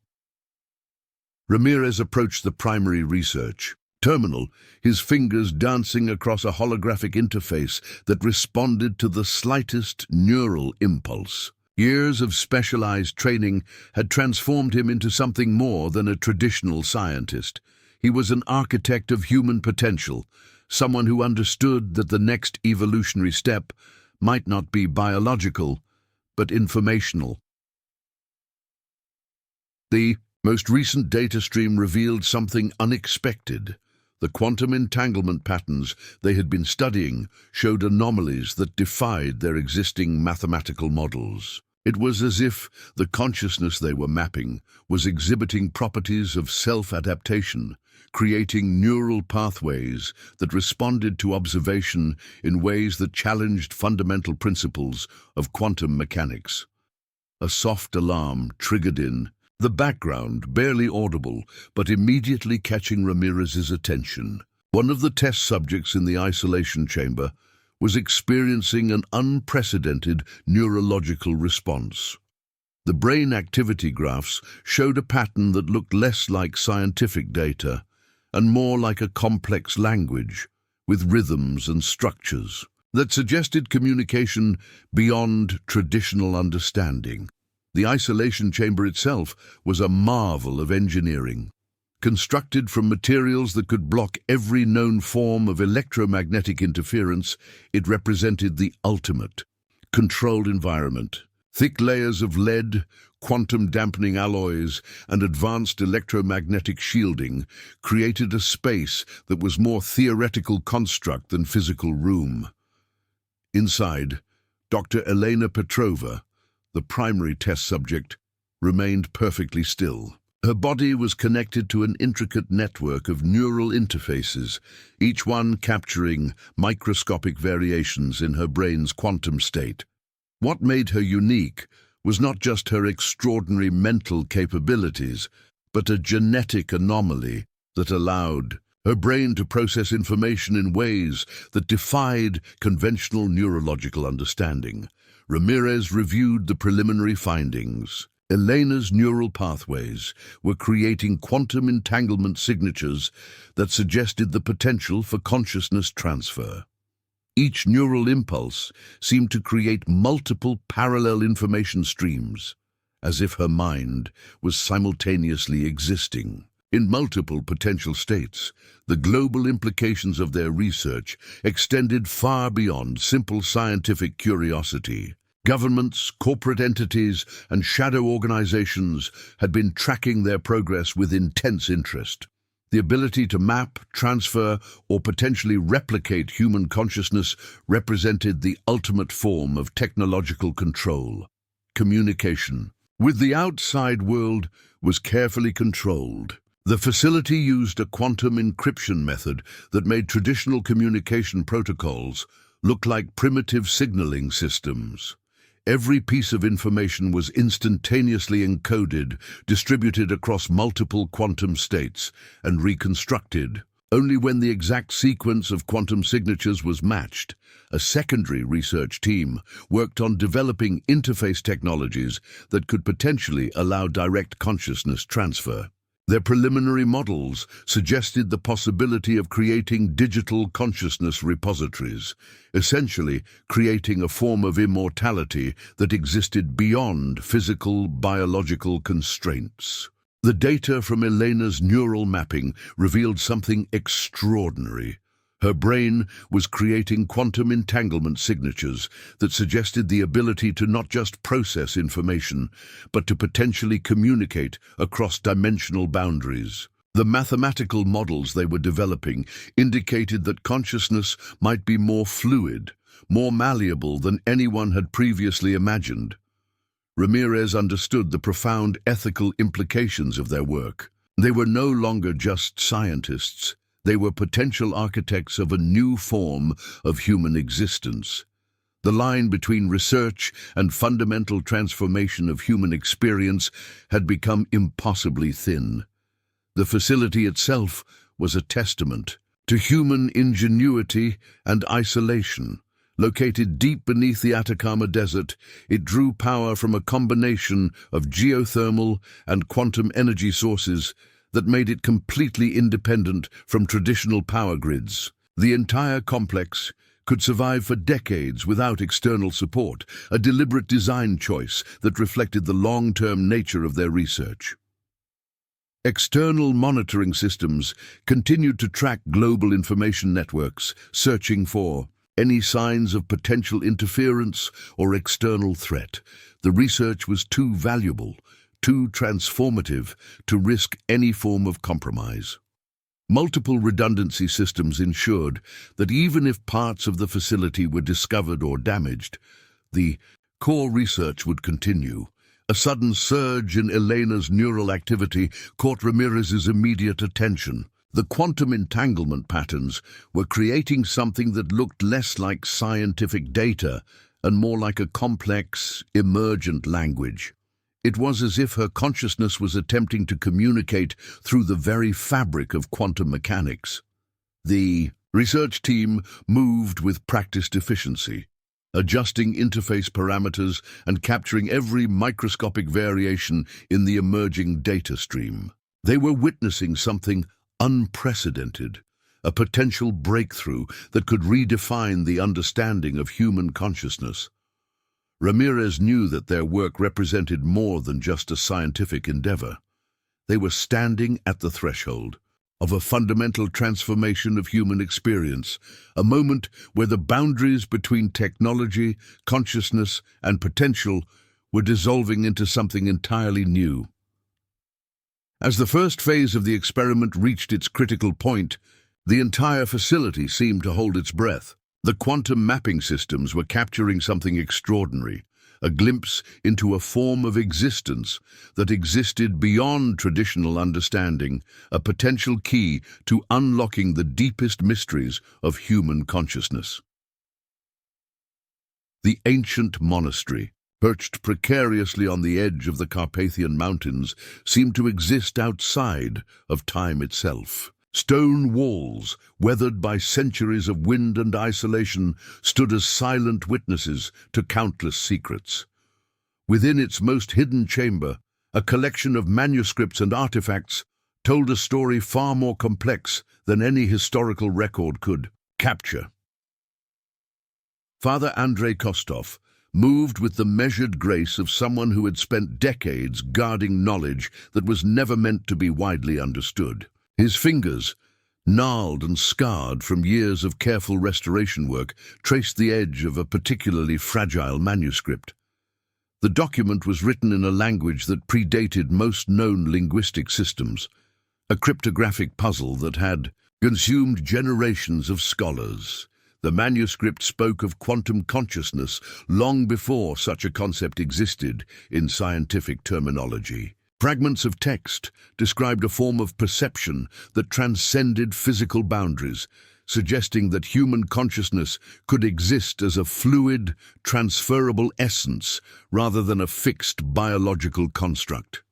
Ramirez approached the primary research terminal, his fingers dancing across a holographic interface that responded to the slightest neural impulse. Years of specialized training had transformed him into something more than a traditional scientist. He was an architect of human potential, someone who understood that the next evolutionary step might not be biological, but informational. The most recent data stream revealed something unexpected. The quantum entanglement patterns they had been studying showed anomalies that defied their existing mathematical models. It was as if the consciousness they were mapping was exhibiting properties of self-adaptation, creating neural pathways that responded to observation in ways that challenged fundamental principles of quantum mechanics. A soft alarm triggered in the background, barely audible, but immediately catching Ramirez's attention. One of the test subjects in the isolation chamber was experiencing an unprecedented neurological response. The brain activity graphs showed a pattern that looked less like scientific data and more like a complex language with rhythms and structures that suggested communication beyond traditional understanding. The isolation chamber itself was a marvel of engineering. Constructed from materials that could block every known form of electromagnetic interference, it represented the ultimate controlled environment. Thick layers of lead, quantum dampening alloys, and advanced electromagnetic shielding created a space that was more theoretical construct than physical room. Inside, Dr. Elena Petrova, the primary test subject, remained perfectly still. Her body was connected to an intricate network of neural interfaces, each one capturing microscopic variations in her brain's quantum state. What made her unique was not just her extraordinary mental capabilities, but a genetic anomaly that allowed her brain to process information in ways that defied conventional neurological understanding. Ramirez reviewed the preliminary findings. Elena's neural pathways were creating quantum entanglement signatures that suggested the potential for consciousness transfer. Each neural impulse seemed to create multiple parallel information streams, as if her mind was simultaneously existing in multiple potential states. The global implications of their research extended far beyond simple scientific curiosity. Governments, corporate entities, and shadow organizations had been tracking their progress with intense interest. The ability to map, transfer, or potentially replicate human consciousness represented the ultimate form of technological control. Communication with the outside world was carefully controlled. The facility used a quantum encryption method that made traditional communication protocols look like primitive signaling systems. Every piece of information was instantaneously encoded, distributed across multiple quantum states, and reconstructed. Only when the exact sequence of quantum signatures was matched, a secondary research team worked on developing interface technologies that could potentially allow direct consciousness transfer. Their preliminary models suggested the possibility of creating digital consciousness repositories, essentially creating a form of immortality that existed beyond physical, biological constraints. The data from Elena's neural mapping revealed something extraordinary. Her brain was creating quantum entanglement signatures that suggested the ability to not just process information, but to potentially communicate across dimensional boundaries. The mathematical models they were developing indicated that consciousness might be more fluid, more malleable than anyone had previously imagined. Ramirez understood the profound ethical implications of their work. They were no longer just scientists. They were potential architects of a new form of human existence. The line between research and fundamental transformation of human experience had become impossibly thin. The facility itself was a testament to human ingenuity and isolation. Located deep beneath the Atacama Desert, it drew power from a combination of geothermal and quantum energy sources that made it completely independent from traditional power grids. The entire complex, could survive for decades without external support, a deliberate design choice that reflected the long-term nature of their research. External monitoring systems continued to track global information networks, searching for any signs of potential interference or external threat. The research was too valuable, too transformative to risk any form of compromise. Multiple redundancy systems ensured that even if parts of the facility were discovered or damaged, the core research would continue. A sudden surge in Elena's neural activity caught Ramirez's immediate attention. The quantum entanglement patterns were creating something that looked less like scientific data and more like a complex, emergent language. It was as if her consciousness was attempting to communicate through the very fabric of quantum mechanics. The research team moved with practiced efficiency, adjusting interface parameters and capturing every microscopic variation in the emerging data stream. They were witnessing something unprecedented, a potential breakthrough that could redefine the understanding of human consciousness. Ramirez knew that their work represented more than just a scientific endeavor. They were standing at the threshold of a fundamental transformation of human experience, a moment where the boundaries between technology, consciousness, and potential were dissolving into something entirely new. As the first phase of the experiment reached its critical point, the entire facility seemed to hold its breath. The quantum mapping systems were capturing something extraordinary, a glimpse into a form of existence that existed beyond traditional understanding, a potential key to unlocking the deepest mysteries of human consciousness. The ancient monastery, perched precariously on the edge of the Carpathian Mountains, seemed to exist outside of time itself. Stone walls, weathered by centuries of wind and isolation, stood as silent witnesses to countless secrets. Within its most hidden chamber, a collection of manuscripts and artifacts told a story far more complex than any historical record could capture. Father Andrei Kostov moved with the measured grace of someone who had spent decades guarding knowledge that was never meant to be widely understood. His fingers, gnarled and scarred from years of careful restoration work, traced the edge of a particularly fragile manuscript. The document was written in a language that predated most known linguistic systems, a cryptographic puzzle that had consumed generations of scholars. The manuscript spoke of quantum consciousness long before such a concept existed in scientific terminology. Fragments of text described a form of perception that transcended physical boundaries, suggesting that human consciousness could exist as a fluid, transferable essence rather than a fixed biological construct.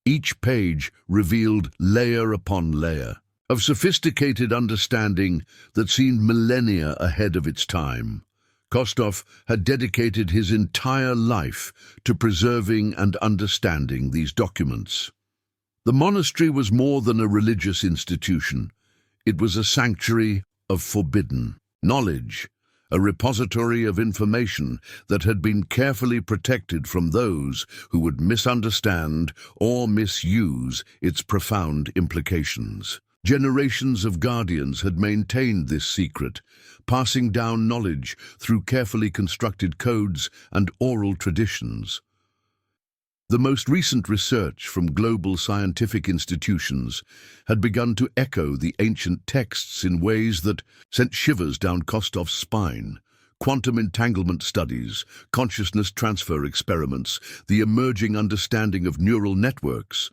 Each page revealed layer upon layer of sophisticated understanding that seemed millennia ahead of its time. Kostov had dedicated his entire life to preserving and understanding these documents. The monastery was more than a religious institution. It was a sanctuary of forbidden knowledge, a repository of information that had been carefully protected from those who would misunderstand or misuse its profound implications. Generations of guardians had maintained this secret, passing down knowledge through carefully constructed codes and oral traditions. The most recent research from global scientific institutions had begun to echo the ancient texts in ways that sent shivers down Kostov's spine. Quantum entanglement studies, consciousness transfer experiments, the emerging understanding of neural networks.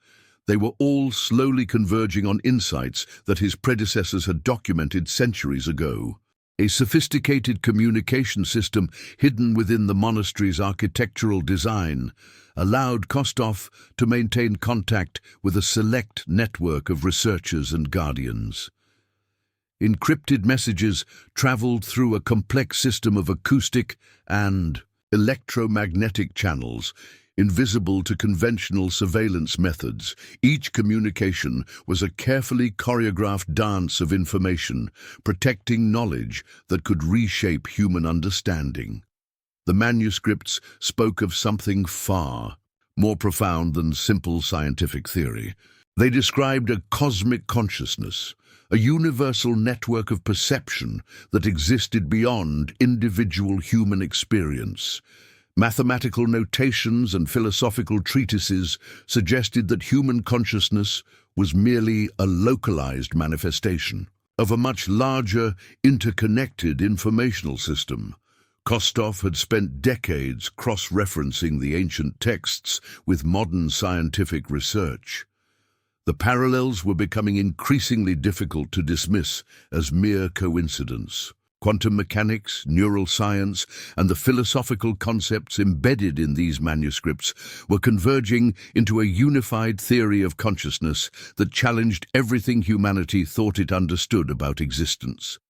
They were all slowly converging on insights that his predecessors had documented centuries ago. A sophisticated communication system hidden within the monastery's architectural design allowed Kostov to maintain contact with a select network of researchers and guardians. Encrypted messages traveled through a complex system of acoustic and electromagnetic channels, Invisible to conventional surveillance methods, each communication was a carefully choreographed dance of information, protecting knowledge that could reshape human understanding. The manuscripts spoke of something far more profound than simple scientific theory. They described a cosmic consciousness, a universal network of perception that existed beyond individual human experience. Mathematical notations and philosophical treatises suggested that human consciousness was merely a localized manifestation of a much larger, interconnected informational system. Kostov had spent decades cross-referencing the ancient texts with modern scientific research. The parallels were becoming increasingly difficult to dismiss as mere coincidence. Quantum mechanics, neural science, and the philosophical concepts embedded in these manuscripts were converging into a unified theory of consciousness that challenged everything humanity thought it understood about existence.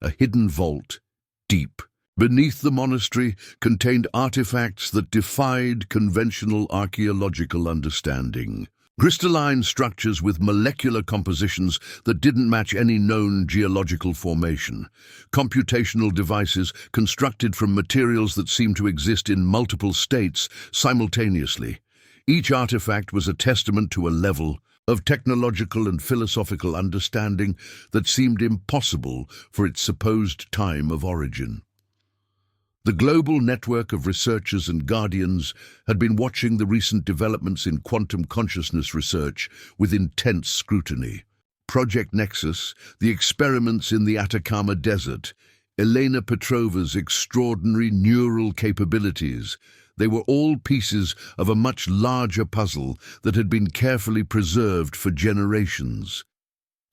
A hidden vault, deep beneath the monastery, contained artifacts that defied conventional archaeological understanding. Crystalline structures with molecular compositions that didn't match any known geological formation. Computational devices constructed from materials that seemed to exist in multiple states simultaneously. Each artifact was a testament to a level of technological and philosophical understanding that seemed impossible for its supposed time of origin. The global network of researchers and guardians had been watching the recent developments in quantum consciousness research with intense scrutiny. Project Nexus, the experiments in the Atacama Desert, Elena Petrova's extraordinary neural capabilities, they were all pieces of a much larger puzzle that had been carefully preserved for generations.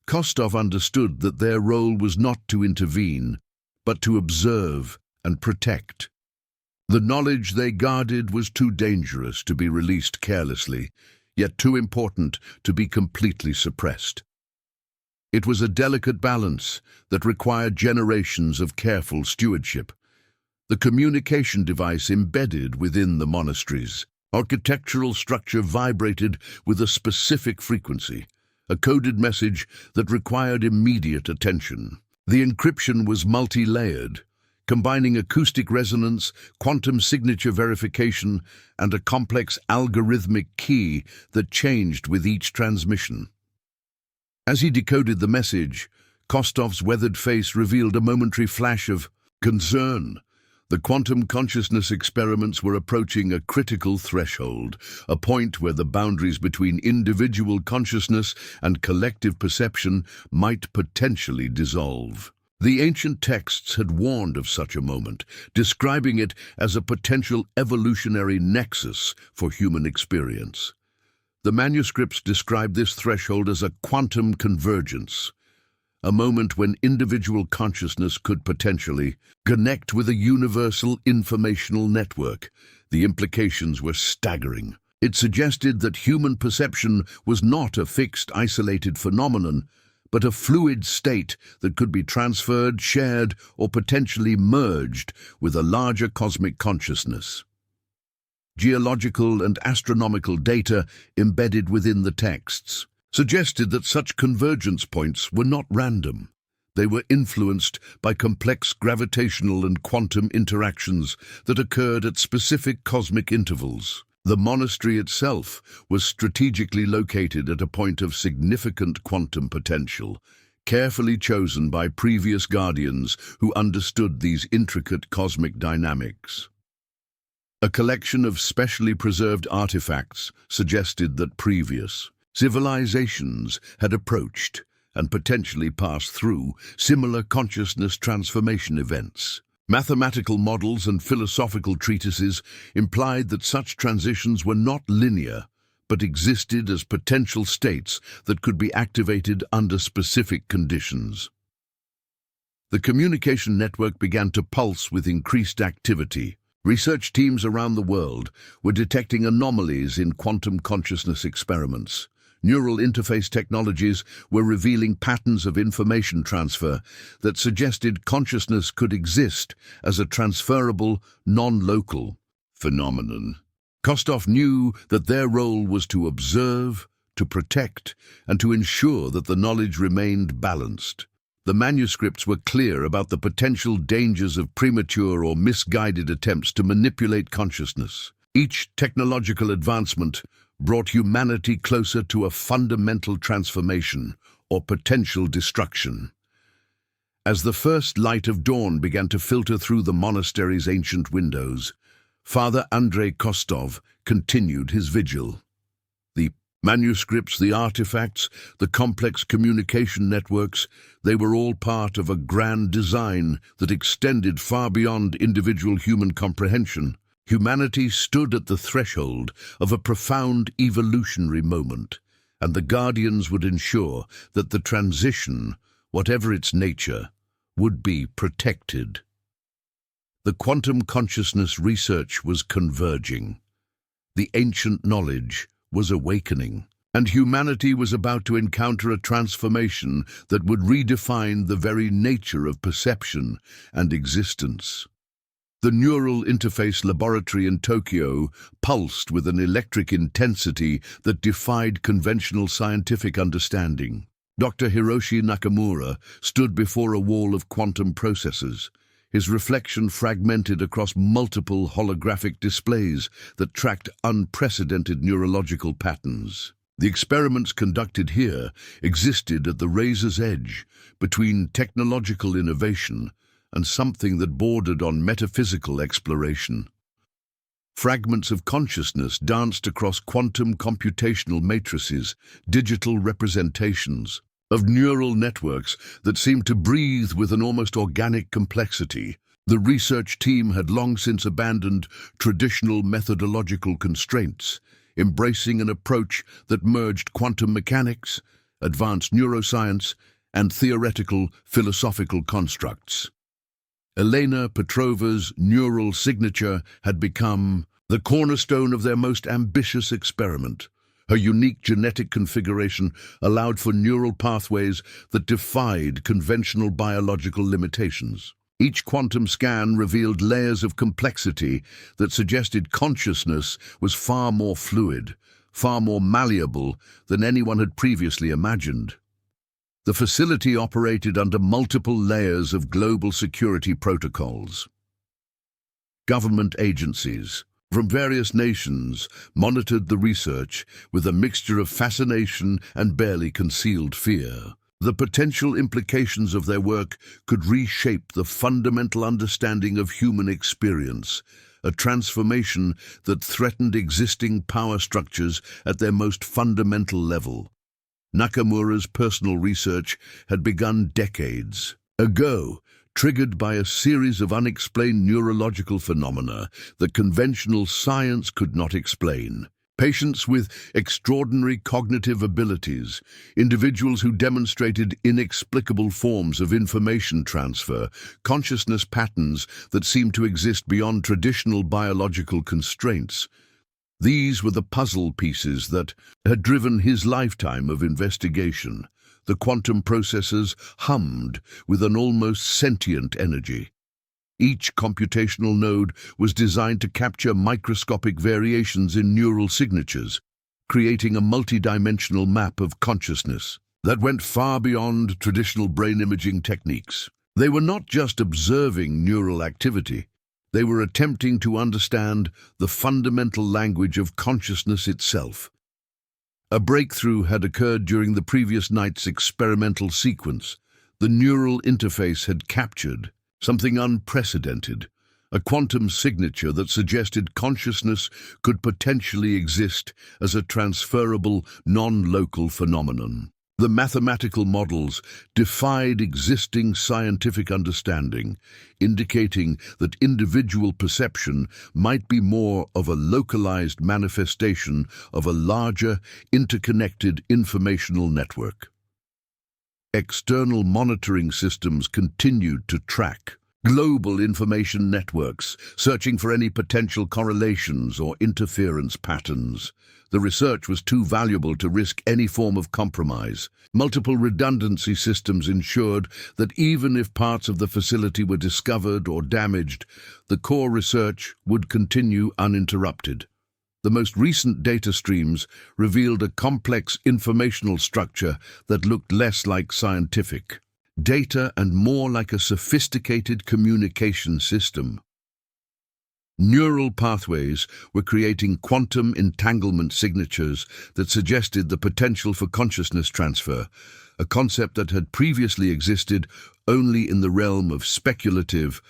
Kostov understood that their role was not to intervene, but to observe and protect. The knowledge they guarded was too dangerous to be released carelessly, yet too important to be completely suppressed. It was a delicate balance that required generations of careful stewardship. The communication device embedded within the monastery's architectural structure vibrated with a specific frequency, a coded message that required immediate attention. The encryption was multi-layered, combining acoustic resonance, quantum signature verification, and a complex algorithmic key that changed with each transmission. As he decoded the message, Kostov's weathered face revealed a momentary flash of concern. The quantum consciousness experiments were approaching a critical threshold, a point where the boundaries between individual consciousness and collective perception might potentially dissolve. The ancient texts had warned of such a moment, describing it as a potential evolutionary nexus for human experience. The manuscripts describe this threshold as a quantum convergence, a moment when individual consciousness could potentially connect with a universal informational network. The implications were staggering. It suggested that human perception was not a fixed, isolated phenomenon, but a fluid state that could be transferred, shared, or potentially merged with a larger cosmic consciousness. Geological and astronomical data embedded within the texts suggested that such convergence points were not random. They were influenced by complex gravitational and quantum interactions that occurred at specific cosmic intervals. The monastery itself was strategically located at a point of significant quantum potential, carefully chosen by previous guardians who understood these intricate cosmic dynamics. A collection of specially preserved artifacts suggested that previous civilizations had approached and potentially passed through similar consciousness transformation events. Mathematical models and philosophical treatises implied that such transitions were not linear, but existed as potential states that could be activated under specific conditions. The communication network began to pulse with increased activity. Research teams around the world were detecting anomalies in quantum consciousness experiments. Neural interface technologies were revealing patterns of information transfer that suggested consciousness could exist as a transferable, non-local phenomenon. Kostov knew that their role was to observe, to protect, and to ensure that the knowledge remained balanced. The manuscripts were clear about the potential dangers of premature or misguided attempts to manipulate consciousness. Each technological advancement brought humanity closer to a fundamental transformation or potential destruction. As the first light of dawn began to filter through the monastery's ancient windows, Father Andrei Kostov continued his vigil. The manuscripts, the artifacts, the complex communication networks, they were all part of a grand design that extended far beyond individual human comprehension. Humanity stood at the threshold of a profound evolutionary moment, and the Guardians would ensure that the transition, whatever its nature, would be protected. The quantum consciousness research was converging. The ancient knowledge was awakening, and humanity was about to encounter a transformation that would redefine the very nature of perception and existence. The Neural Interface Laboratory in Tokyo pulsed with an electric intensity that defied conventional scientific understanding. Dr. Hiroshi Nakamura stood before a wall of quantum processors, his reflection fragmented across multiple holographic displays that tracked unprecedented neurological patterns. The experiments conducted here existed at the razor's edge between technological innovation and something that bordered on metaphysical exploration. Fragments of consciousness danced across quantum computational matrices, digital representations of neural networks that seemed to breathe with an almost organic complexity. The research team had long since abandoned traditional methodological constraints, embracing an approach that merged quantum mechanics, advanced neuroscience, and theoretical philosophical constructs. Elena Petrova's neural signature had become the cornerstone of their most ambitious experiment. Her unique genetic configuration allowed for neural pathways that defied conventional biological limitations. Each quantum scan revealed layers of complexity that suggested consciousness was far more fluid, far more malleable than anyone had previously imagined. The facility operated under multiple layers of global security protocols. Government agencies from various nations monitored the research with a mixture of fascination and barely concealed fear. The potential implications of their work could reshape the fundamental understanding of human experience, a transformation that threatened existing power structures at their most fundamental level. Nakamura's personal research had begun decades ago, triggered by a series of unexplained neurological phenomena that conventional science could not explain. Patients with extraordinary cognitive abilities, individuals who demonstrated inexplicable forms of information transfer, consciousness patterns that seemed to exist beyond traditional biological constraints. These were the puzzle pieces that had driven his lifetime of investigation. The quantum processors hummed with an almost sentient energy. Each computational node was designed to capture microscopic variations in neural signatures, creating a multidimensional map of consciousness that went far beyond traditional brain imaging techniques. They were not just observing neural activity, they were attempting to understand the fundamental language of consciousness itself. A breakthrough had occurred during the previous night's experimental sequence. The neural interface had captured something unprecedented, a quantum signature that suggested consciousness could potentially exist as a transferable, non-local phenomenon. The mathematical models defied existing scientific understanding, indicating that individual perception might be more of a localized manifestation of a larger, interconnected informational network. External monitoring systems continued to track global information networks, searching for any potential correlations or interference patterns. The research was too valuable to risk any form of compromise. Multiple redundancy systems ensured that even if parts of the facility were discovered or damaged, the core research would continue uninterrupted. The most recent data streams revealed a complex informational structure that looked less like scientific data and more like a sophisticated communication system. Neural pathways were creating quantum entanglement signatures that suggested the potential for consciousness transfer, a concept that had previously existed only in the realm of speculative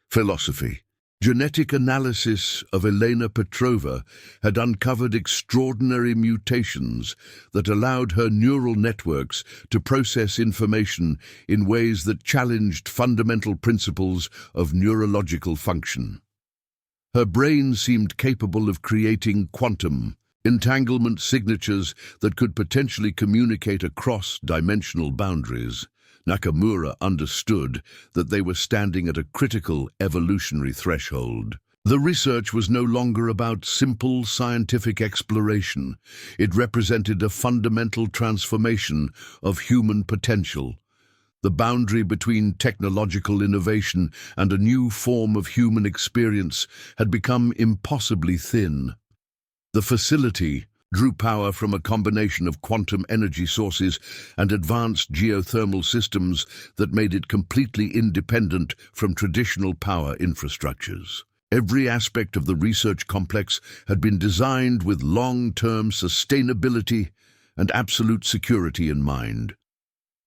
philosophy. Genetic analysis of Elena Petrova had uncovered extraordinary mutations that allowed her neural networks to process information in ways that challenged fundamental principles of neurological function. Her brain seemed capable of creating quantum entanglement signatures that could potentially communicate across dimensional boundaries. Nakamura understood that they were standing at a critical evolutionary threshold. The research was no longer about simple scientific exploration. It represented a fundamental transformation of human potential. The boundary between technological innovation and a new form of human experience had become impossibly thin. The facility drew power from a combination of quantum energy sources and advanced geothermal systems that made it completely independent from traditional power infrastructures. Every aspect of the research complex had been designed with long-term sustainability and absolute security in mind.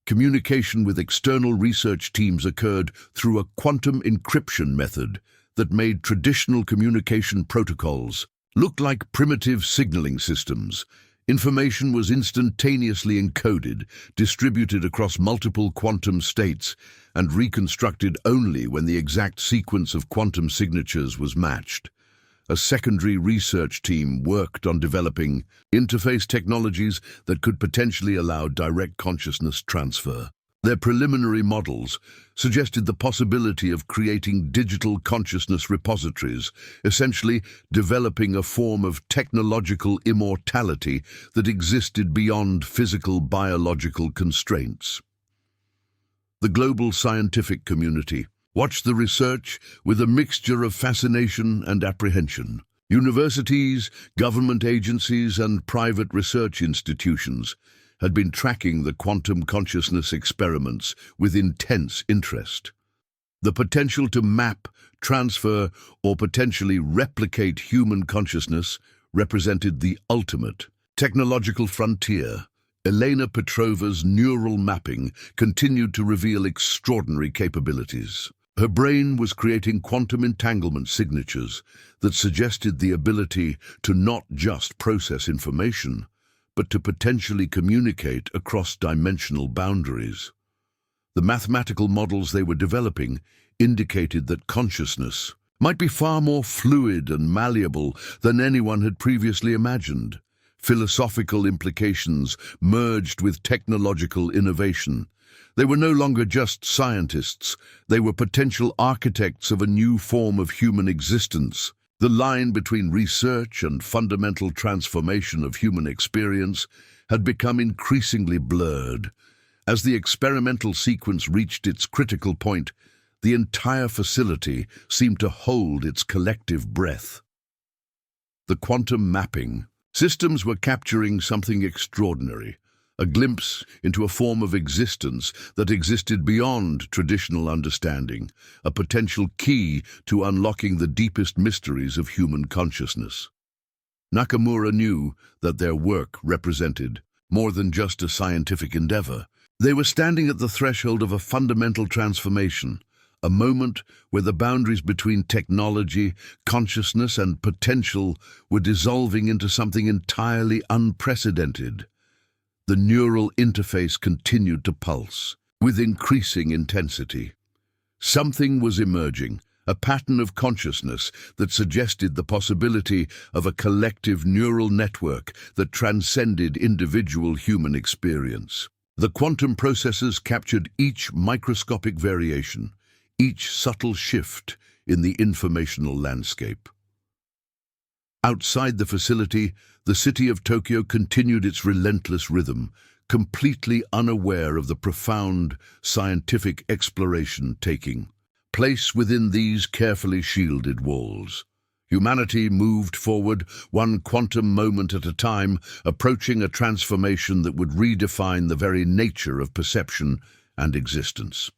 Communication with external research teams occurred through a quantum encryption method that made traditional communication protocols look like primitive signaling systems. Information was instantaneously encoded, distributed across multiple quantum states, and reconstructed only when the exact sequence of quantum signatures was matched. A secondary research team worked on developing interface technologies that could potentially allow direct consciousness transfer. Their preliminary models suggested the possibility of creating digital consciousness repositories, essentially developing a form of technological immortality that existed beyond physical biological constraints. The global scientific community watched the research with a mixture of fascination and apprehension. Universities, government agencies, and private research institutions had been tracking the quantum consciousness experiments with intense interest. The potential to map, transfer, or potentially replicate human consciousness represented the ultimate technological frontier. Elena Petrova's neural mapping continued to reveal extraordinary capabilities. Her brain was creating quantum entanglement signatures that suggested the ability to not just process information, but to potentially communicate across dimensional boundaries. The mathematical models they were developing indicated that consciousness might be far more fluid and malleable than anyone had previously imagined. Philosophical implications merged with technological innovation. They were no longer just scientists, they were potential architects of a new form of human existence. The line between research and fundamental transformation of human experience had become increasingly blurred. As the experimental sequence reached its critical point, the entire facility seemed to hold its collective breath. The quantum mapping systems were capturing something extraordinary, a glimpse into a form of existence that existed beyond traditional understanding, a potential key to unlocking the deepest mysteries of human consciousness. Nakamura knew that their work represented more than just a scientific endeavor. They were standing at the threshold of a fundamental transformation, a moment where the boundaries between technology, consciousness, and potential were dissolving into something entirely unprecedented. The neural interface continued to pulse, with increasing intensity. Something was emerging, a pattern of consciousness that suggested the possibility of a collective neural network that transcended individual human experience. The quantum processors captured each microscopic variation, each subtle shift in the informational landscape. Outside the facility, the city of Tokyo continued its relentless rhythm, completely unaware of the profound scientific exploration taking place within these carefully shielded walls. Humanity moved forward, one quantum moment at a time, approaching a transformation that would redefine the very nature of perception and existence.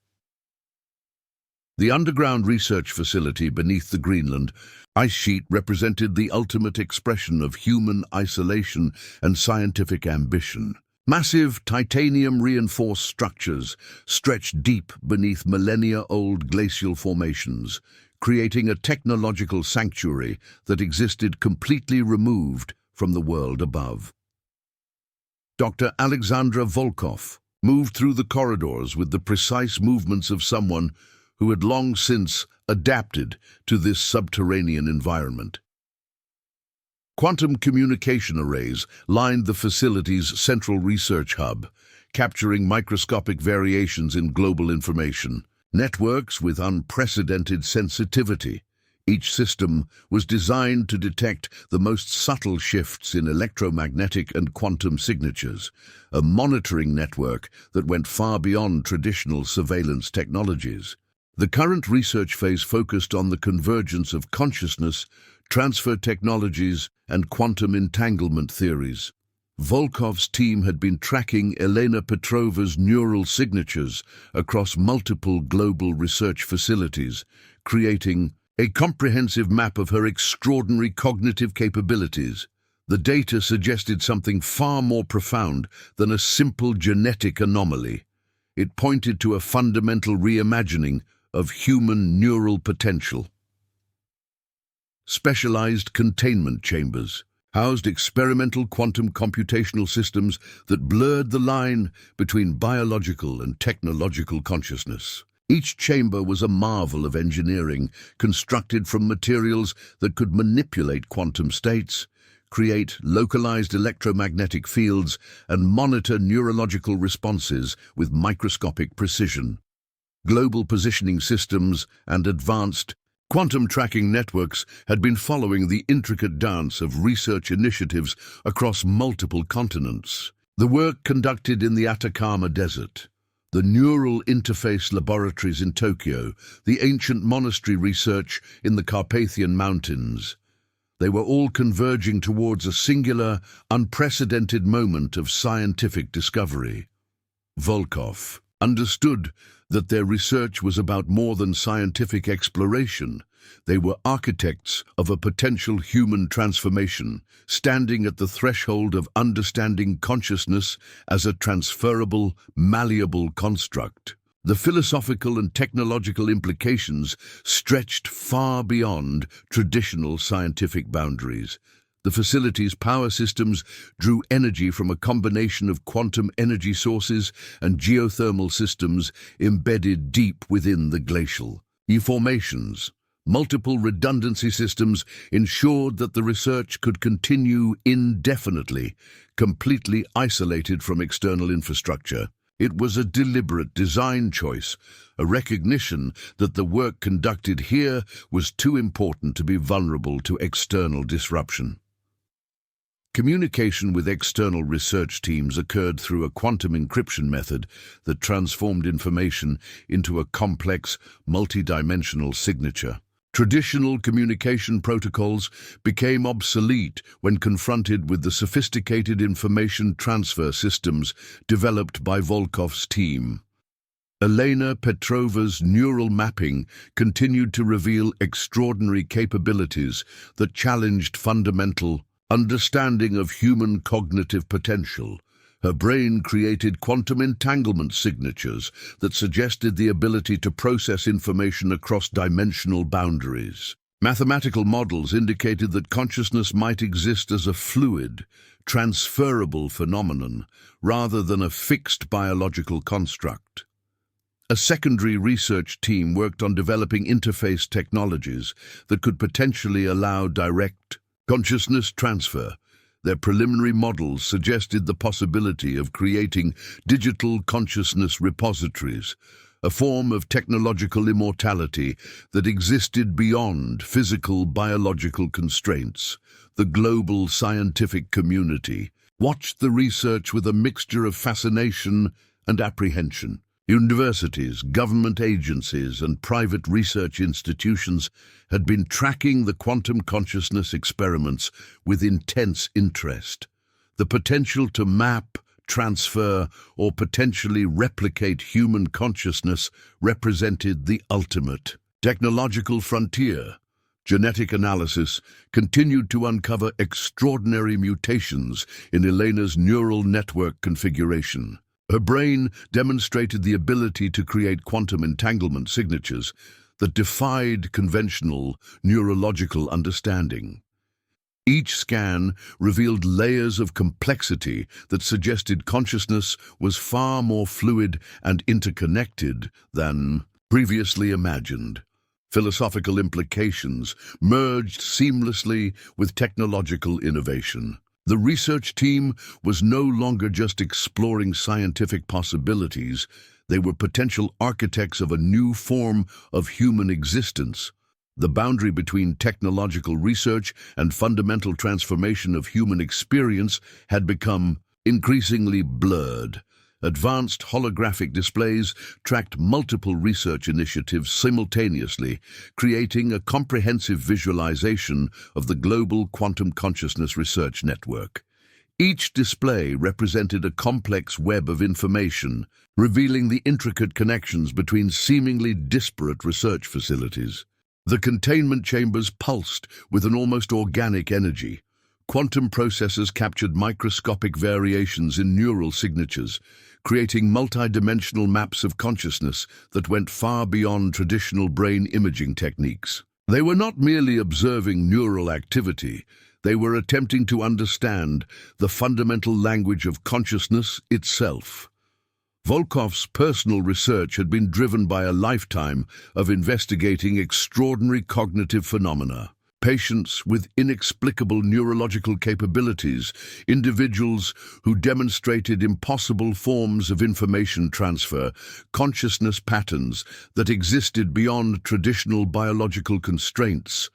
The underground research facility beneath the Greenland ice sheet represented the ultimate expression of human isolation and scientific ambition. Massive titanium-reinforced structures stretched deep beneath millennia-old glacial formations, creating a technological sanctuary that existed completely removed from the world above. Dr. Alexandra Volkov moved through the corridors with the precise movements of someone who had long since adapted to this subterranean environment. Quantum communication arrays lined the facility's central research hub, capturing microscopic variations in global information. Networks with unprecedented sensitivity. Each system was designed to detect the most subtle shifts in electromagnetic and quantum signatures, a monitoring network that went far beyond traditional surveillance technologies. The current research phase focused on the convergence of consciousness, transfer technologies, and quantum entanglement theories. Volkov's team had been tracking Elena Petrova's neural signatures across multiple global research facilities, creating a comprehensive map of her extraordinary cognitive capabilities. The data suggested something far more profound than a simple genetic anomaly. It pointed to a fundamental reimagining of human neural potential. Specialized containment chambers housed experimental quantum computational systems that blurred the line between biological and technological consciousness. Each chamber was a marvel of engineering, constructed from materials that could manipulate quantum states, create localized electromagnetic fields, and monitor neurological responses with microscopic precision. Global positioning systems and advanced quantum tracking networks had been following the intricate dance of research initiatives across multiple continents. The work conducted in the Atacama Desert, the neural interface laboratories in Tokyo, the ancient monastery research in the Carpathian Mountains. They were all converging towards a singular, unprecedented moment of scientific discovery. Volkov understood that their research was about more than scientific exploration. They were architects of a potential human transformation, standing at the threshold of understanding consciousness as a transferable, malleable construct. The philosophical and technological implications stretched far beyond traditional scientific boundaries. The facility's power systems drew energy from a combination of quantum energy sources and geothermal systems embedded deep within the glacial formations. Multiple redundancy systems ensured that the research could continue indefinitely, completely isolated from external infrastructure. It was a deliberate design choice, a recognition that the work conducted here was too important to be vulnerable to external disruption. Communication with external research teams occurred through a quantum encryption method that transformed information into a complex, multidimensional signature. Traditional communication protocols became obsolete when confronted with the sophisticated information transfer systems developed by Volkov's team. Elena Petrova's neural mapping continued to reveal extraordinary capabilities that challenged fundamental understanding of human cognitive potential. Her brain created quantum entanglement signatures that suggested the ability to process information across dimensional boundaries. Mathematical models indicated that consciousness might exist as a fluid, transferable phenomenon, rather than a fixed biological construct. A secondary research team worked on developing interface technologies that could potentially allow direct consciousness transfer. Their preliminary models suggested the possibility of creating digital consciousness repositories, a form of technological immortality that existed beyond physical biological constraints. The global scientific community watched the research with a mixture of fascination and apprehension. Universities, government agencies, and private research institutions had been tracking the quantum consciousness experiments with intense interest. The potential to map, transfer, or potentially replicate human consciousness represented the ultimate technological frontier. Genetic analysis continued to uncover extraordinary mutations in Elena's neural network configuration. Her brain demonstrated the ability to create quantum entanglement signatures that defied conventional neurological understanding. Each scan revealed layers of complexity that suggested consciousness was far more fluid and interconnected than previously imagined. Philosophical implications merged seamlessly with technological innovation. The research team was no longer just exploring scientific possibilities, they were potential architects of a new form of human existence. The boundary between technological research and fundamental transformation of human experience had become increasingly blurred. Advanced holographic displays tracked multiple research initiatives simultaneously, creating a comprehensive visualization of the global quantum consciousness research network. Each display represented a complex web of information, revealing the intricate connections between seemingly disparate research facilities. The containment chambers pulsed with an almost organic energy. Quantum processors captured microscopic variations in neural signatures, creating multidimensional maps of consciousness that went far beyond traditional brain imaging techniques. They were not merely observing neural activity, they were attempting to understand the fundamental language of consciousness itself. Volkov's personal research had been driven by a lifetime of investigating extraordinary cognitive phenomena. Patients with inexplicable neurological capabilities, individuals who demonstrated impossible forms of information transfer, consciousness patterns that existed beyond traditional biological constraints.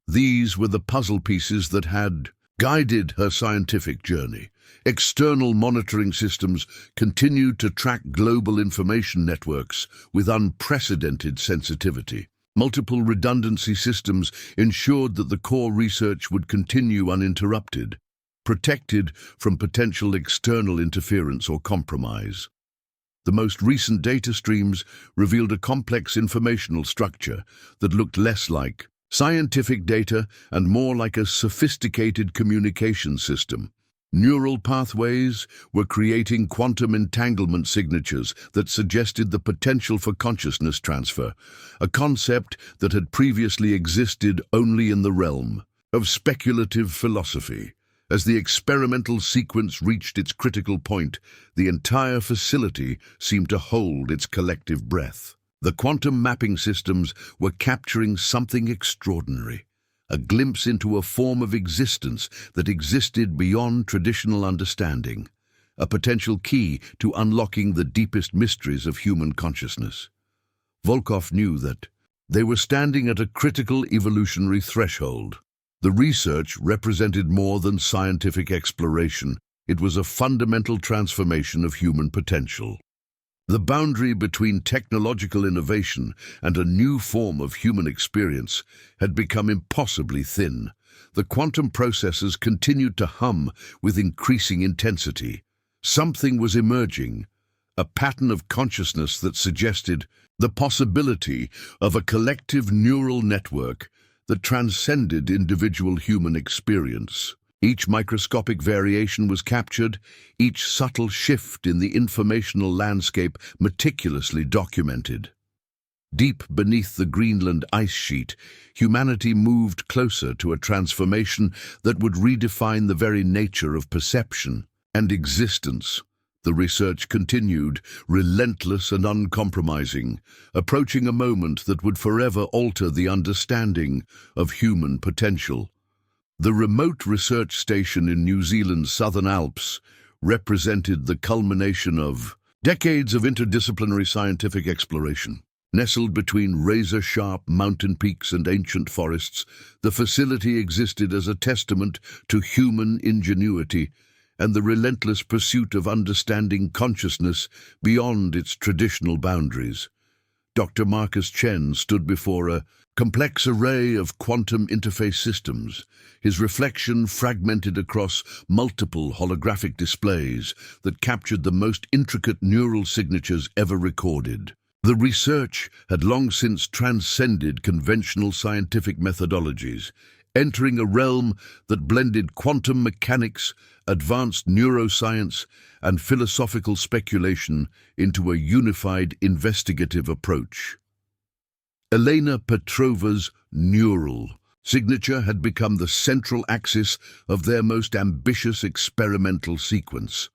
These were the puzzle pieces that had guided her scientific journey. External monitoring systems continued to track global information networks with unprecedented sensitivity. Multiple redundancy systems ensured that the core research would continue uninterrupted, protected from potential external interference or compromise. The most recent data streams revealed a complex informational structure that looked less like scientific data and more like a sophisticated communication system. Neural pathways were creating quantum entanglement signatures that suggested the potential for consciousness transfer, a concept that had previously existed only in the realm of speculative philosophy. As the experimental sequence reached its critical point, the entire facility seemed to hold its collective breath. The quantum mapping systems were capturing something extraordinary. A glimpse into a form of existence that existed beyond traditional understanding, a potential key to unlocking the deepest mysteries of human consciousness. Volkov knew that they were standing at a critical evolutionary threshold. The research represented more than scientific exploration. It was a fundamental transformation of human potential. The boundary between technological innovation and a new form of human experience had become impossibly thin. The quantum processes continued to hum with increasing intensity. Something was emerging, a pattern of consciousness that suggested the possibility of a collective neural network that transcended individual human experience. Each microscopic variation was captured, each subtle shift in the informational landscape meticulously documented. Deep beneath the Greenland ice sheet, humanity moved closer to a transformation that would redefine the very nature of perception and existence. The research continued, relentless and uncompromising, approaching a moment that would forever alter the understanding of human potential. The remote research station in New Zealand's Southern Alps represented the culmination of decades of interdisciplinary scientific exploration. Nestled between razor-sharp mountain peaks and ancient forests, the facility existed as a testament to human ingenuity and the relentless pursuit of understanding consciousness beyond its traditional boundaries. Dr. Marcus Chen stood before a complex array of quantum interface systems, his reflection fragmented across multiple holographic displays that captured the most intricate neural signatures ever recorded. The research had long since transcended conventional scientific methodologies, entering a realm that blended quantum mechanics, advanced neuroscience, and philosophical speculation into a unified investigative approach. Elena Petrova's neural signature had become the central axis of their most ambitious experimental sequence.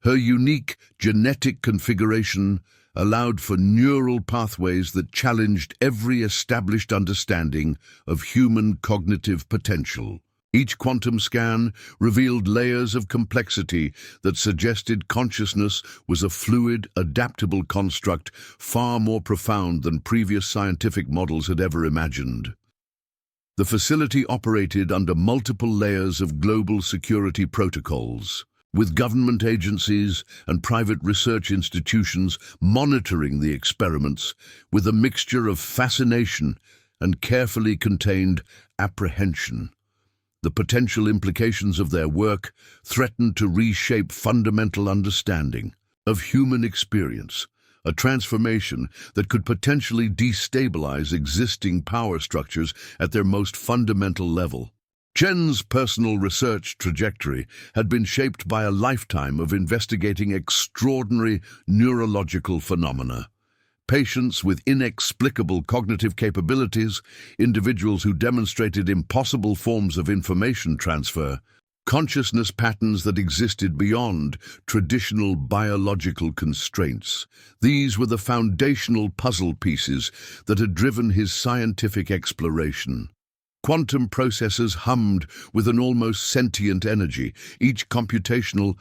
Her unique genetic configuration allowed for neural pathways that challenged every established understanding of human cognitive potential. Each quantum scan revealed layers of complexity that suggested consciousness was a fluid, adaptable construct far more profound than previous scientific models had ever imagined. The facility operated under multiple layers of global security protocols, with government agencies and private research institutions monitoring the experiments with a mixture of fascination and carefully contained apprehension. The potential implications of their work threatened to reshape fundamental understanding of human experience, a transformation that could potentially destabilize existing power structures at their most fundamental level. Chen's personal research trajectory had been shaped by a lifetime of investigating extraordinary neurological phenomena. Patients with inexplicable cognitive capabilities, individuals who demonstrated impossible forms of information transfer, consciousness patterns that existed beyond traditional biological constraints. These were the foundational puzzle pieces that had driven his scientific exploration. Quantum processors hummed with an almost sentient energy, each computational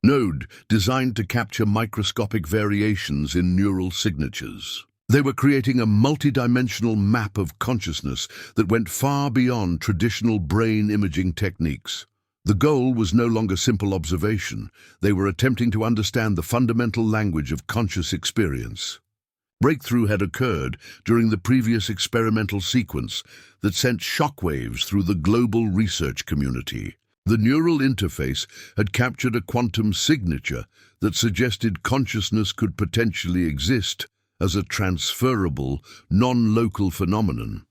node designed to capture microscopic variations in neural signatures. They were creating a multidimensional map of consciousness that went far beyond traditional brain imaging techniques. The goal was no longer simple observation. They were attempting to understand the fundamental language of conscious experience. Breakthrough had occurred during the previous experimental sequence that sent shockwaves through the global research community. The neural interface had captured a quantum signature that suggested consciousness could potentially exist as a transferable, non-local phenomenon.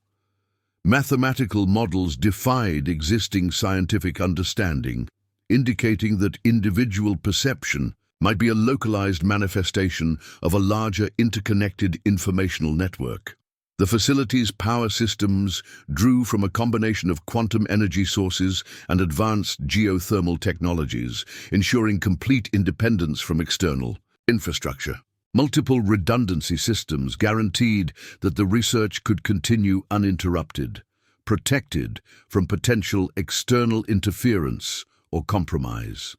Mathematical models defied existing scientific understanding, indicating that individual perception might be a localized manifestation of a larger interconnected informational network. The facility's power systems drew from a combination of quantum energy sources and advanced geothermal technologies, ensuring complete independence from external infrastructure. Multiple redundancy systems guaranteed that the research could continue uninterrupted, protected from potential external interference or compromise.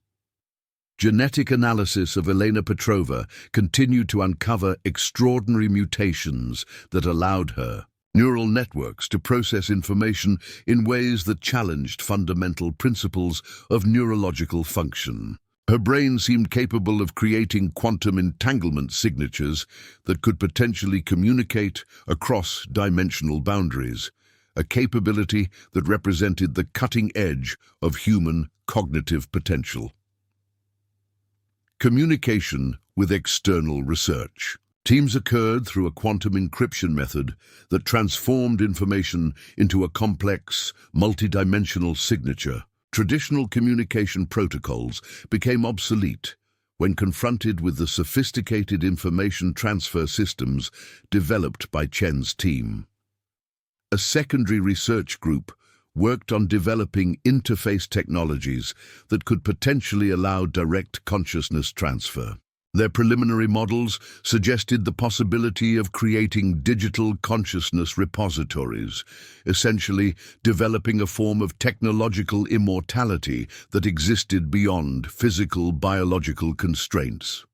Genetic analysis of Elena Petrova continued to uncover extraordinary mutations that allowed her neural networks to process information in ways that challenged fundamental principles of neurological function. Her brain seemed capable of creating quantum entanglement signatures that could potentially communicate across dimensional boundaries, a capability that represented the cutting edge of human cognitive potential. Communication with external research. Teams occurred through a quantum encryption method that transformed information into a complex, multidimensional signature. Traditional communication protocols became obsolete when confronted with the sophisticated information transfer systems developed by Chen's team. A secondary research group worked on developing interface technologies that could potentially allow direct consciousness transfer. Their preliminary models suggested the possibility of creating digital consciousness repositories, essentially developing a form of technological immortality that existed beyond physical biological constraints.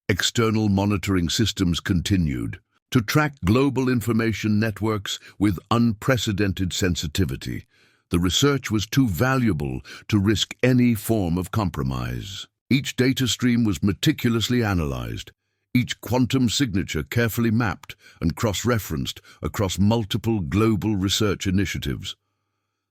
External monitoring systems continued to track global information networks with unprecedented sensitivity. The research was too valuable to risk any form of compromise. Each data stream was meticulously analyzed, each quantum signature carefully mapped and cross-referenced across multiple global research initiatives.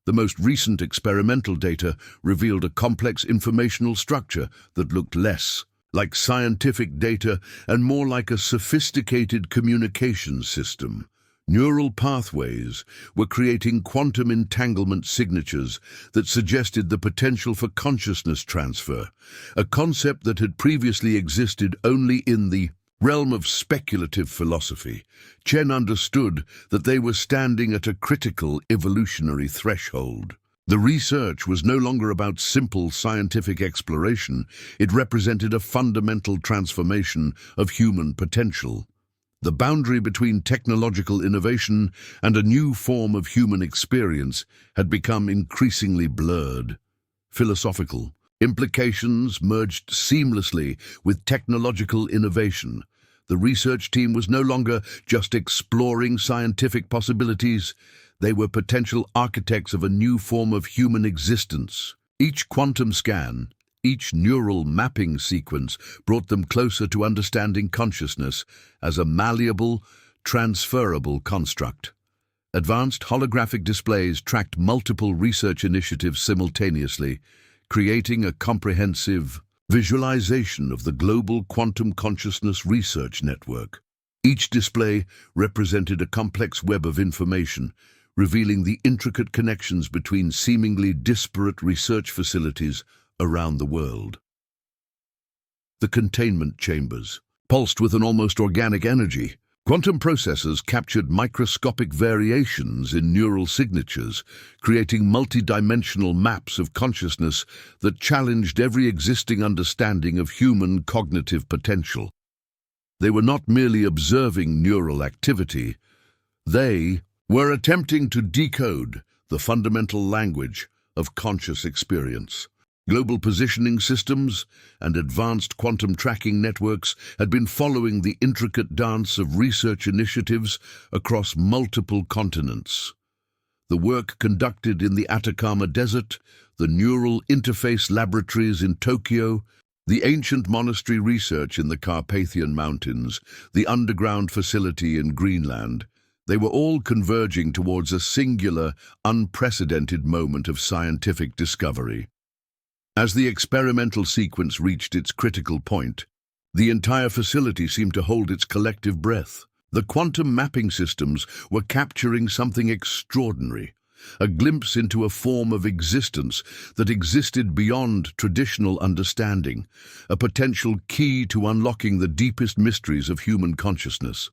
The most recent experimental data revealed a complex informational structure that looked less like scientific data and more like a sophisticated communication system. Neural pathways were creating quantum entanglement signatures that suggested the potential for consciousness transfer, a concept that had previously existed only in the realm of speculative philosophy. Chen understood that they were standing at a critical evolutionary threshold. The research was no longer about simple scientific exploration. It represented a fundamental transformation of human potential. The boundary between technological innovation and a new form of human experience had become increasingly blurred. Philosophical implications merged seamlessly with technological innovation. The research team was no longer just exploring scientific possibilities. They were potential architects of a new form of human existence. Each quantum scan, each neural mapping sequence brought them closer to understanding consciousness as a malleable, transferable construct. Advanced holographic displays tracked multiple research initiatives simultaneously, creating a comprehensive visualization of the global quantum consciousness research network. Each display represented a complex web of information, revealing the intricate connections between seemingly disparate research facilities around the world. The containment chambers pulsed with an almost organic energy. Quantum processors captured microscopic variations in neural signatures, creating multi-dimensional maps of consciousness that challenged every existing understanding of human cognitive potential. They were not merely observing neural activity. They were attempting to decode the fundamental language of conscious experience. Global positioning systems and advanced quantum tracking networks had been following the intricate dance of research initiatives across multiple continents. The work conducted in the Atacama Desert, the neural interface laboratories in Tokyo, the ancient monastery research in the Carpathian Mountains, the underground facility in Greenland, they were all converging towards a singular, unprecedented moment of scientific discovery. As the experimental sequence reached its critical point, the entire facility seemed to hold its collective breath. The quantum mapping systems were capturing something extraordinary, a glimpse into a form of existence that existed beyond traditional understanding, a potential key to unlocking the deepest mysteries of human consciousness.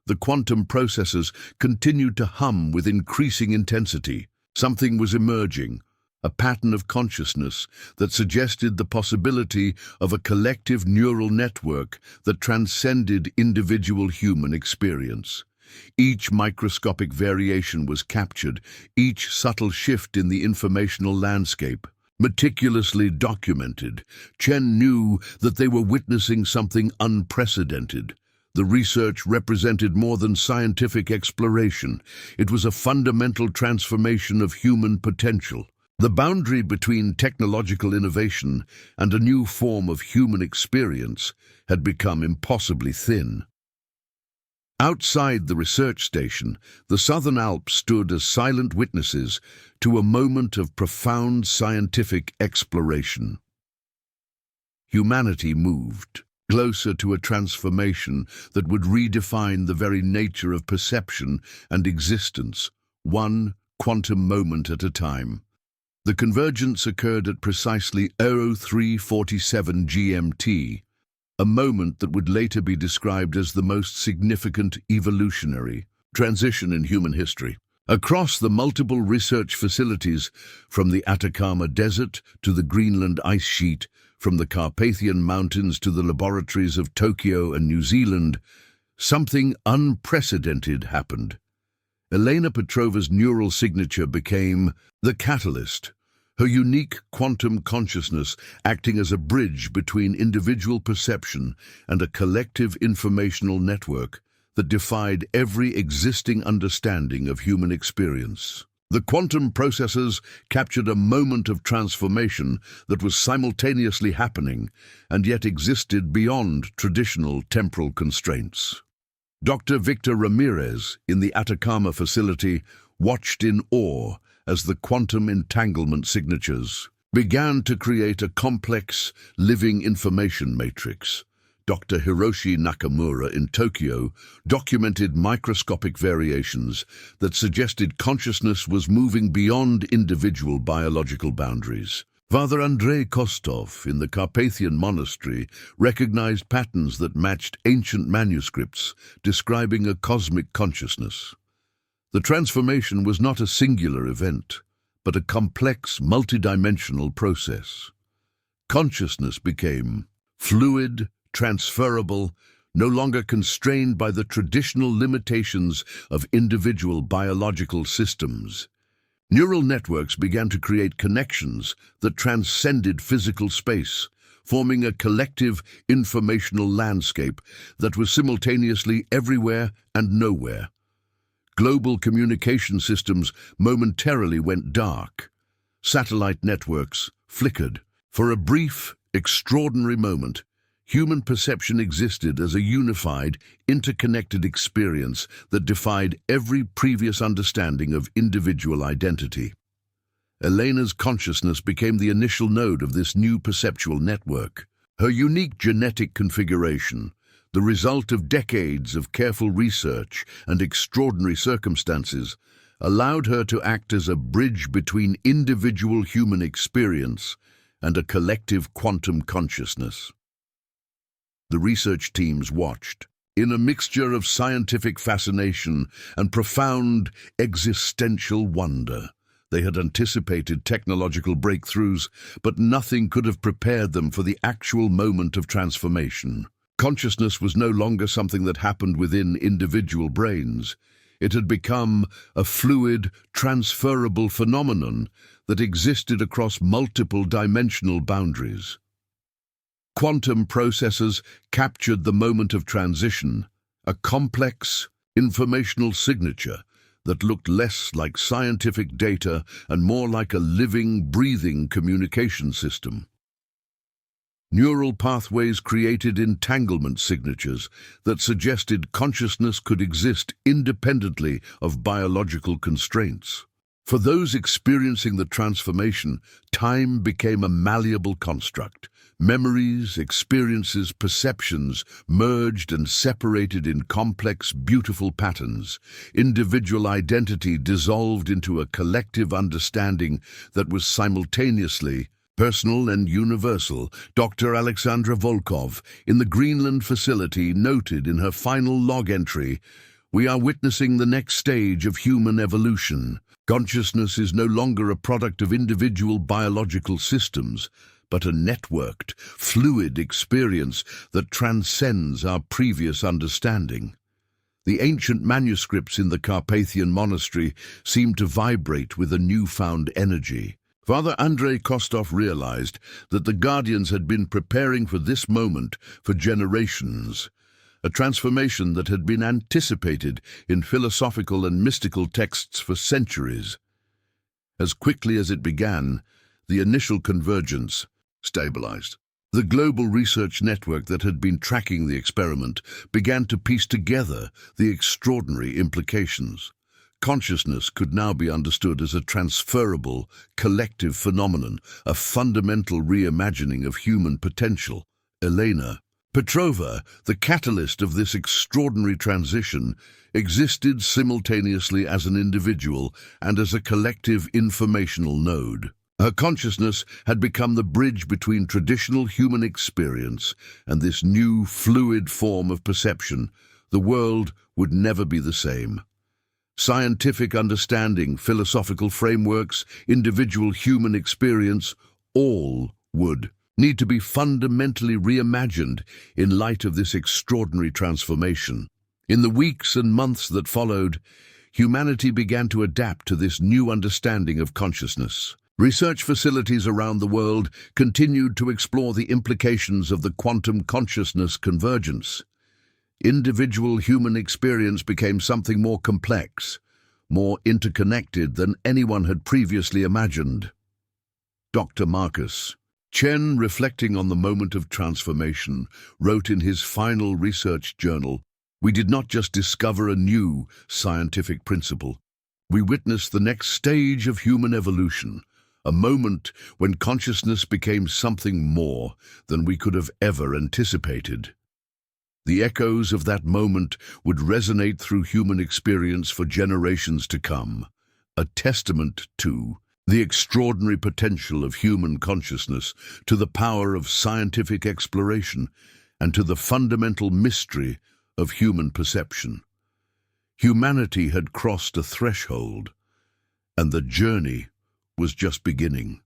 The quantum processors continued to hum with increasing intensity. Something was emerging, a pattern of consciousness that suggested the possibility of a collective neural network that transcended individual human experience. Each microscopic variation was captured, each subtle shift in the informational landscape meticulously documented. Chen knew that they were witnessing something unprecedented. The research represented more than scientific exploration. It was a fundamental transformation of human potential. The boundary between technological innovation and a new form of human experience had become impossibly thin. Outside the research station, the Southern Alps stood as silent witnesses to a moment of profound scientific exploration. Humanity moved closer to a transformation that would redefine the very nature of perception and existence, one quantum moment at a time. The convergence occurred at precisely 03:47 GMT, a moment that would later be described as the most significant evolutionary transition in human history. Across the multiple research facilities, from the Atacama Desert to the Greenland ice sheet, from the Carpathian Mountains to the laboratories of Tokyo and New Zealand, something unprecedented happened. Elena Petrova's neural signature became the catalyst, her unique quantum consciousness acting as a bridge between individual perception and a collective informational network that defied every existing understanding of human experience. The quantum processors captured a moment of transformation that was simultaneously happening and yet existed beyond traditional temporal constraints. Dr. Victor Ramirez, in the Atacama facility, watched in awe as the quantum entanglement signatures began to create a complex, living information matrix. Dr. Hiroshi Nakamura in Tokyo documented microscopic variations that suggested consciousness was moving beyond individual biological boundaries. Father Andrei Kostov in the Carpathian monastery recognized patterns that matched ancient manuscripts describing a cosmic consciousness. The transformation was not a singular event, but a complex, multidimensional process. Consciousness became fluid, transferable, no longer constrained by the traditional limitations of individual biological systems. Neural networks began to create connections that transcended physical space, forming a collective informational landscape that was simultaneously everywhere and nowhere. Global communication systems momentarily went dark. Satellite networks flickered. For a brief, extraordinary moment, human perception existed as a unified, interconnected experience that defied every previous understanding of individual identity. Elena's consciousness became the initial node of this new perceptual network. Her unique genetic configuration, the result of decades of careful research and extraordinary circumstances, allowed her to act as a bridge between individual human experience and a collective quantum consciousness. The research teams watched, in a mixture of scientific fascination and profound existential wonder. They had anticipated technological breakthroughs, but nothing could have prepared them for the actual moment of transformation. Consciousness was no longer something that happened within individual brains. It had become a fluid, transferable phenomenon that existed across multiple dimensional boundaries. Quantum processors captured the moment of transition, a complex, informational signature that looked less like scientific data and more like a living, breathing communication system. Neural pathways created entanglement signatures that suggested consciousness could exist independently of biological constraints. For those experiencing the transformation, time became a malleable construct. Memories, experiences, perceptions merged and separated in complex, beautiful patterns. Individual identity dissolved into a collective understanding that was simultaneously personal and universal. Dr. Alexandra Volkov, in the Greenland facility, noted in her final log entry, "We are witnessing the next stage of human evolution. Consciousness is no longer a product of individual biological systems, but a networked, fluid experience that transcends our previous understanding." The ancient manuscripts in the Carpathian monastery seemed to vibrate with a newfound energy. Father Andrei Kostov realized that the Guardians had been preparing for this moment for generations, a transformation that had been anticipated in philosophical and mystical texts for centuries. As quickly as it began, the initial convergence stabilized. The global research network that had been tracking the experiment began to piece together the extraordinary implications. Consciousness could now be understood as a transferable, collective phenomenon, a fundamental reimagining of human potential. Elena Petrova, the catalyst of this extraordinary transition, existed simultaneously as an individual and as a collective informational node. Her consciousness had become the bridge between traditional human experience and this new, fluid form of perception. The world would never be the same. Scientific understanding, philosophical frameworks, individual human experience, all would need to be fundamentally reimagined in light of this extraordinary transformation. In the weeks and months that followed, humanity began to adapt to this new understanding of consciousness. Research facilities around the world continued to explore the implications of the quantum consciousness convergence. Individual human experience became something more complex, more interconnected than anyone had previously imagined. Dr. Marcus Chen, reflecting on the moment of transformation, wrote in his final research journal, "We did not just discover a new scientific principle. We witnessed the next stage of human evolution, a moment when consciousness became something more than we could have ever anticipated." The echoes of that moment would resonate through human experience for generations to come, a testament to the extraordinary potential of human consciousness, to the power of scientific exploration, and to the fundamental mystery of human perception. Humanity had crossed a threshold, and the journey was just beginning.